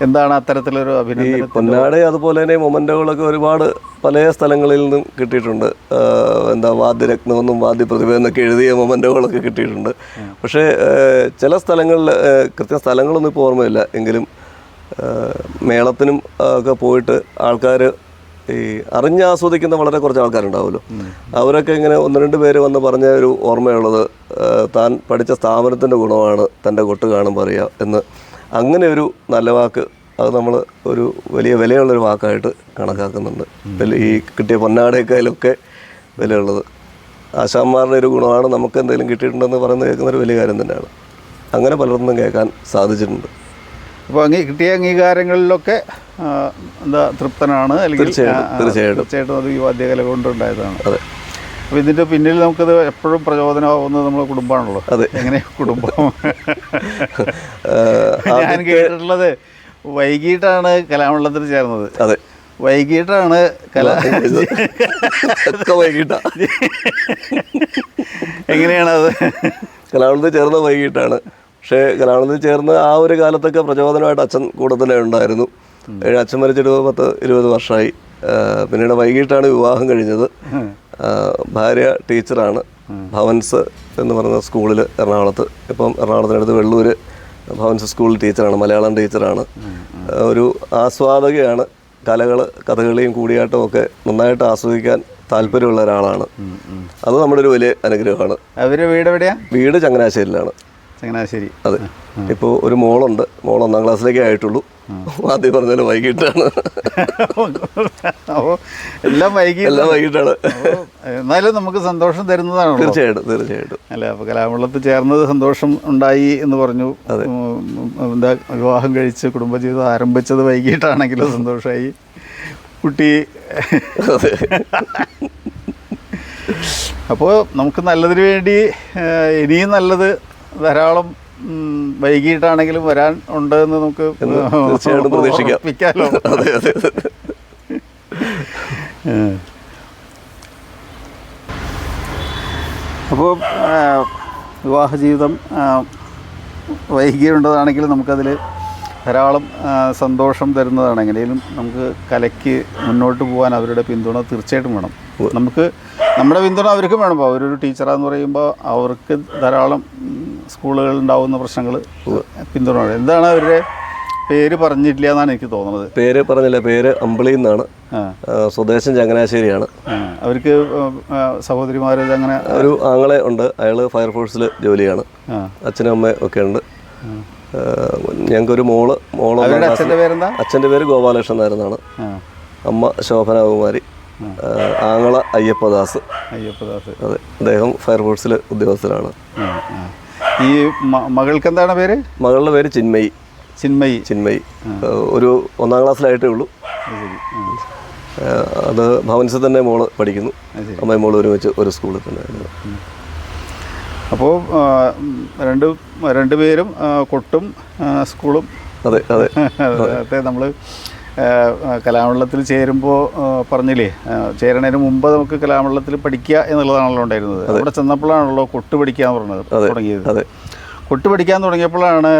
എന്താണ് അത്തരത്തിലൊരു അഭിനയം?
പൊന്നാട അതുപോലെ തന്നെ മൊമെൻ്റോകളൊക്കെ ഒരുപാട് പല സ്ഥലങ്ങളിൽ നിന്നും കിട്ടിയിട്ടുണ്ട്. വാദ്യരത്നമെന്നും വാദ്യപ്രതിഭ എന്നൊക്കെ എഴുതിയ മൊമെൻ്റോകളൊക്കെ കിട്ടിയിട്ടുണ്ട്. പക്ഷേ ചില സ്ഥലങ്ങളിൽ കൃത്യ സ്ഥലങ്ങളൊന്നും ഇപ്പോൾ ഓർമ്മയില്ല. എങ്കിലും മേളത്തിനും ഒക്കെ പോയിട്ട് ആൾക്കാർ ഈ അറിഞ്ഞാസ്വദിക്കുന്ന വളരെ കുറച്ച് ആൾക്കാരുണ്ടാവുമല്ലോ. അവരൊക്കെ ഇങ്ങനെ 1-2 പേര് വന്ന് പറഞ്ഞ ഒരു ഓർമ്മയുള്ളത്, താൻ പഠിച്ച സ്ഥാപനത്തിൻ്റെ ഗുണമാണ് തൻ്റെ കൊട്ട് കാണുമ്പോൾ അറിയാം എന്ന്. അങ്ങനെ ഒരു നല്ല വാക്ക് അത് നമ്മൾ ഒരു വലിയ വിലയുള്ളൊരു വാക്കായിട്ട് കണക്കാക്കുന്നുണ്ട്. ഈ കിട്ടിയ പൊന്നാടേക്കായാലൊക്കെ വിലയുള്ളത് ആശാന്മാരുടെ ഒരു ഗുണമാണ് നമുക്ക് എന്തെങ്കിലും കിട്ടിയിട്ടുണ്ടെന്ന് പറയുന്നത് കേൾക്കുന്നൊരു വലിയ കാര്യം തന്നെയാണ്. അങ്ങനെ പലർന്നും കേൾക്കാൻ സാധിച്ചിട്ടുണ്ട്.
അപ്പോൾ കിട്ടിയ അംഗീകാരങ്ങളിലൊക്കെ എന്താ തൃപ്തനാണ്, അല്ലെങ്കിൽ തീർച്ചയായിട്ടും അത് ഈ വാദ്യകല കൊണ്ടുണ്ടായതാണ്.
അതെ.
അപ്പോൾ ഇതിൻ്റെ പിന്നിൽ നമുക്കത് എപ്പോഴും പ്രചോദനമാവുന്നത് നമ്മളെ കുടുംബമാണല്ലോ.
അതെ.
എങ്ങനെ കുടുംബം? ഞാൻ കേട്ടിട്ടുള്ളത് വൈകിട്ടാണ് കലാമണ്ഡലത്തിൽ ചേർന്നത്.
അതെ,
വൈകിട്ടാണ്
വൈകിട്ടാ.
എങ്ങനെയാണത്?
കലാമണ്ഡലത്തിൽ ചേർന്നത് വൈകിട്ടാണ്. പക്ഷേ കലാമണ്ഡലത്തിൽ ചേർന്ന് ആ ഒരു കാലത്തൊക്കെ പ്രചോദനമായിട്ട് അച്ഛൻ കൂടെ തന്നെ ഉണ്ടായിരുന്നു. അച്ഛൻ മരിച്ചിട്ട് 10-20 വർഷമായി. പിന്നീട് വൈകിട്ടാണ് വിവാഹം കഴിഞ്ഞത്. ഭാര്യ ടീച്ചറാണ്, ഭവൻസ് എന്ന് പറയുന്ന സ്കൂളിൽ എറണാകുളത്ത്. ഇപ്പം എറണാകുളത്തിനടുത്ത് വെള്ളൂർ ഭവൻസ് സ്കൂളിൽ ടീച്ചറാണ്, മലയാളം ടീച്ചറാണ്. ഒരു ആസ്വാദകയാണ്. കലകൾ, കഥകളിയും കൂടിയാട്ടവും ഒക്കെ നന്നായിട്ട് ആസ്വദിക്കാൻ താല്പര്യമുള്ള ഒരാളാണ്. അത് നമ്മുടെ ഒരു വലിയ അനുഗ്രഹമാണ്.
അവരുടെ വീട് എവിടെയാ? വീട്
ചങ്ങനാശ്ശേരിയിലാണ്.
ചങ്ങനാശ്ശേരി.
അതെ. ഇപ്പോൾ ഒരു മോളുണ്ട്. മോൾ 1ാം ക്ലാസ്സിലേക്കേ ആയിട്ടുള്ളൂ. ആദ്യം പറഞ്ഞാലും വൈകിട്ടാണ്.
അപ്പോൾ എല്ലാം
വൈകിട്ടാണ്.
എന്നാലും നമുക്ക് സന്തോഷം തരുന്നതാണ്.
തീർച്ചയായിട്ടും.
അല്ല, അപ്പോൾ കലാമണ്ഡലത്തിൽ ചേർന്നത് സന്തോഷം ഉണ്ടായി എന്ന് പറഞ്ഞു. എന്താ, വിവാഹം കഴിച്ച് കുടുംബജീവിതം ആരംഭിച്ചത് വൈകിട്ടാണെങ്കിലും സന്തോഷമായി. കുട്ടി അപ്പോൾ നമുക്ക് നല്ലതിന് വേണ്ടി ഇനിയും നല്ലത് ധാരാളം വൈകിട്ടാണെങ്കിലും വരാൻ ഉണ്ട് എന്ന് നമുക്ക്
തീർച്ചയായിട്ടും പ്രതീക്ഷിക്കാമല്ലോ.
അപ്പോൾ വിവാഹ ജീവിതം വൈകിയുണ്ടതാണെങ്കിലും നമുക്കതിൽ ധാരാളം സന്തോഷം തരുന്നതാണ്. എങ്ങനെയും നമുക്ക് കലയ്ക്ക് മുന്നോട്ട് പോകാൻ അവരുടെ പിന്തുണ തീർച്ചയായിട്ടും വേണം. നമുക്ക് നമ്മുടെ പിന്തുണ അവർക്കും വേണം. അപ്പോൾ അവരൊരു ടീച്ചറാന്ന് പറയുമ്പോൾ അവർക്ക് ധാരാളം സ്കൂളുകളിൽ ഉണ്ടാകുന്ന പ്രശ്നങ്ങൾ പിന്തുണ വേണം. എന്താണ് അവരുടെ പേര്? പറഞ്ഞിട്ടില്ല എന്നാണ് എനിക്ക് തോന്നുന്നത്.
പേര് പറഞ്ഞില്ല. പേര് അമ്പിളി എന്നാണ്. സ്വദേശം ചങ്ങനാശ്ശേരിയാണ്.
അവർക്ക് സഹോദരിമാർ അങ്ങനെ
ഒരു ആങ്ങളെ ഉണ്ട്. അയാൾ ഫയർഫോഴ്സിൽ ജോലിയാണ്. അച്ഛനും അമ്മയും ഒക്കെ ഉണ്ട്. ഞങ്ങൾക്കൊരു മോള്. അച്ഛൻ്റെ പേര് ഗോപാലകൃഷ്ണൻ നായരെന്നാണ്. അമ്മ ശോഭനാകുമാരി. ആങ്ങള അയ്യപ്പദാസ്. അതെ, അദ്ദേഹം ഫയർഫോഴ്സിൽ ഉദ്യോഗസ്ഥനാണ്.
ഈ മകൾക്ക് എന്താണ് പേര്?
മകളുടെ പേര് ചിന്മയി. ഒരു 1ാം ക്ലാസ്സിലായിട്ടേ ഉള്ളൂ. അത് ഭവൻസിൽ തന്നെ മോള് പഠിക്കുന്നു. അമ്മയും മോള് ഒരുമിച്ച് ഒരു സ്കൂളിൽ തന്നെ ആയിരുന്നു.
അപ്പോൾ രണ്ടുപേരും കൊട്ടും സ്കൂളും.
അതെ.
നമ്മൾ കലാമണ്ഡലത്തിൽ ചേരുമ്പോൾ പറഞ്ഞില്ലേ, ചേരണതിന് മുമ്പ് നമുക്ക് കലാമണ്ഡലത്തിൽ പഠിക്കുക എന്നുള്ളതാണല്ലോ ഉണ്ടായിരുന്നത്. അവിടെ ചെന്നപ്പോഴാണല്ലോ കൊട്ട് പഠിക്കാൻ തുടങ്ങിയത്.
അതെ.
കൊട്ട് പഠിക്കാൻ തുടങ്ങിയപ്പോഴാണ്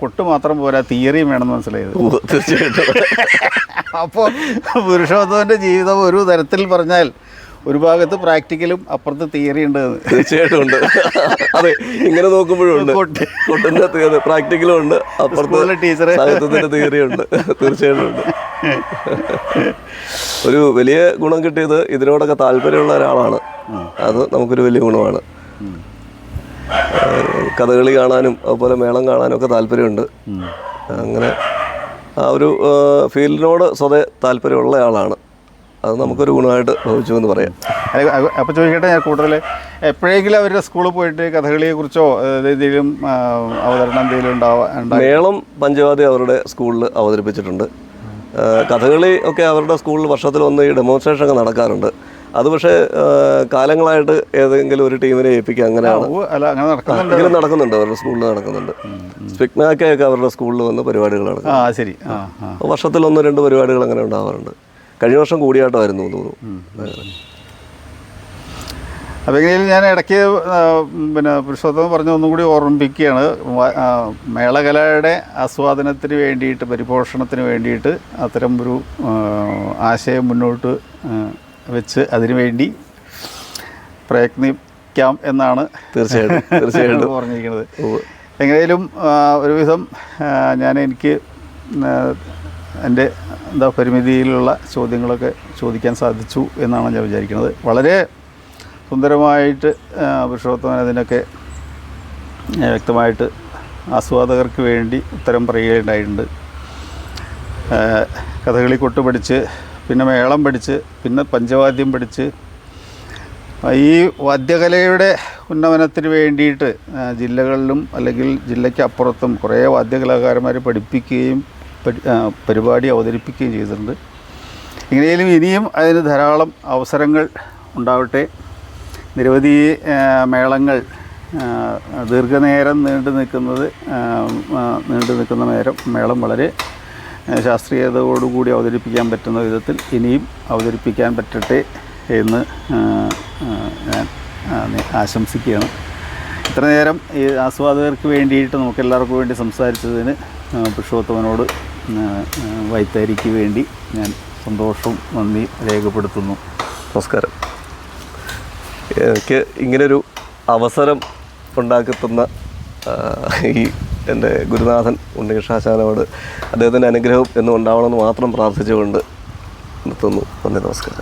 കൊട്ട് മാത്രം പോരാ, തിയറിയും വേണമെന്ന് മനസ്സിലായത്.
തീർച്ചയായിട്ടും.
അപ്പോൾ പുരുഷോത്തമൻ്റെ ജീവിതം ഒരു തരത്തിൽ പറഞ്ഞാൽ ഒരു ഭാഗത്ത് പ്രാക്ടിക്കലും അപ്പുറത്ത് തിയറി ഉണ്ട്.
തീർച്ചയായിട്ടും ഉണ്ട്. അതെ, ഇങ്ങനെ നോക്കുമ്പോഴും ഉണ്ട്. കൊട്ടിൻ്റെ പ്രാക്ടിക്കലും ഉണ്ട്, അപ്പുറത്ത് ടീച്ചർ സാഹിത്യത്തിൻ്റെ തിയറി ഉണ്ട്. തീർച്ചയായിട്ടും ഉണ്ട്. ഒരു വലിയ ഗുണം കിട്ടിയത് ഇതിനോടൊക്കെ താല്പര്യമുള്ള ഒരാളാണ്. അത് നമുക്കൊരു വലിയ ഗുണമാണ്. കഥകളി കാണാനും അതുപോലെ മേളം കാണാനും ഒക്കെ താല്പര്യമുണ്ട്. അങ്ങനെ ആ ഒരു ഫീൽഡിനോട് സ്വതേ താല്പര്യമുള്ള ആളാണ്. അത് നമുക്കൊരു ഗുണമായിട്ട് ഭവിച്ചു എന്ന് പറയാം.
അപ്പോൾ ചോദിക്കട്ടെ, ഞാൻ കൂടുതൽ എപ്പോഴെങ്കിലും അവരുടെ സ്കൂളിൽ പോയിട്ട് കഥകളിയെക്കുറിച്ചോ എന്തെങ്കിലും അവതരണം എന്തെങ്കിലും ഉണ്ടാവാൻ?
മേളം പഞ്ചവാദ്യം അവരുടെ സ്കൂളിൽ അവതരിപ്പിച്ചിട്ടുണ്ട്. കഥകളി ഒക്കെ അവരുടെ സ്കൂളിൽ വർഷത്തിൽ ഒന്ന് ഈ ഡെമോൺസ്ട്രേഷൻ ഒക്കെ നടക്കാറുണ്ട്. അത് പക്ഷേ കാലങ്ങളായിട്ട് ഏതെങ്കിലും ഒരു ടീമിനെ ഏൽപ്പിക്കുക അങ്ങനെയാണ്. അങ്ങനെ നടക്കുന്നുണ്ട്, അവരുടെ സ്കൂളിൽ നടക്കുന്നുണ്ട്. സ്പിഗ്നാക്കയൊക്കെ അവരുടെ സ്കൂളിൽ വന്ന് പരിപാടികൾ നടക്കും.
ശരി.
വർഷത്തിൽ 1-2 പരിപാടികൾ അങ്ങനെ ഉണ്ടാവാറുണ്ട്. കഴിഞ്ഞ വർഷം കൂടിയാട്ടമായിരുന്നു തോന്നുന്നു.
അപ്പോൾ എങ്ങനെയും ഞാൻ ഇടയ്ക്ക് പുരുഷോത്തമൻ പറഞ്ഞ ഒന്നും കൂടി ഓർമ്മിപ്പിക്കുകയാണ്. മേളകലയുടെ ആസ്വാദനത്തിന് വേണ്ടിയിട്ട്, പരിപോഷണത്തിന് വേണ്ടിയിട്ട് അത്തരം ഒരു ആശയം മുന്നോട്ട് വെച്ച് അതിനുവേണ്ടി പ്രയത്നിക്കാം എന്നാണ്
തീർച്ചയായിട്ടും
പറഞ്ഞിരിക്കുന്നത്. എങ്ങനെയും ഒരുവിധം എനിക്ക് എൻ്റെ പരിമിതിയിലുള്ള ചോദ്യങ്ങളൊക്കെ ചോദിക്കാൻ സാധിച്ചു എന്നാണ് ഞാൻ വിചാരിക്കുന്നത്. വളരെ സുന്ദരമായിട്ട് പുരുഷോത്തമൻ അതിനൊക്കെ വ്യക്തമായിട്ട് ആസ്വാദകർക്ക് വേണ്ടി ഉത്തരം പറയുകയുണ്ടായിട്ടുണ്ട്. കഥകളി കൊട്ട് പഠിച്ച്, പിന്നെ മേളം പഠിച്ച്, പിന്നെ പഞ്ചവാദ്യം പഠിച്ച്, ഈ വാദ്യകലയുടെ ഉന്നമനത്തിന് വേണ്ടിയിട്ട് ജില്ലകളിലും അല്ലെങ്കിൽ ജില്ലയ്ക്ക് അപ്പുറത്തും കുറേ വാദ്യകലാകാരന്മാർ പഠിപ്പിക്കുകയും പരിപാടി അവതരിപ്പിക്കുകയും ചെയ്തിട്ടുണ്ട്. എങ്ങനെയും ഇനിയും അതിന് ധാരാളം അവസരങ്ങൾ ഉണ്ടാവട്ടെ. നിരവധി മേളങ്ങൾ ദീർഘനേരം നീണ്ടു നിൽക്കുന്ന മേളം വളരെ ശാസ്ത്രീയതയോടുകൂടി അവതരിപ്പിക്കാൻ പറ്റുന്ന വിധത്തിൽ ഇനിയും അവതരിപ്പിക്കാൻ പറ്റട്ടെ എന്ന് ഞാൻ ആശംസിക്കുകയാണ്. ഇത്ര നേരം ഈ ആസ്വാദകർക്ക് വേണ്ടിയിട്ട് നമുക്കെല്ലാവർക്കും വേണ്ടി സംസാരിച്ചതിന് പുരുഷോത്തമനോട് വൈത്താരിക്ക് വേണ്ടി ഞാൻ സന്തോഷവും നന്ദി രേഖപ്പെടുത്തുന്നു.
നമസ്കാരം. എനിക്ക് ഇങ്ങനൊരു അവസരം ഉണ്ടാക്കിത്തുന്ന ഈ എൻ്റെ ഗുരുനാഥൻ ഉണ്ണികൃഷ്ണാശാനോട് അദ്ദേഹത്തിൻ്റെ അനുഗ്രഹം എന്നും ഉണ്ടാവണമെന്ന് മാത്രം പ്രാർത്ഥിച്ചുകൊണ്ട് നിർത്തുന്നു. നന്ദി, നമസ്കാരം.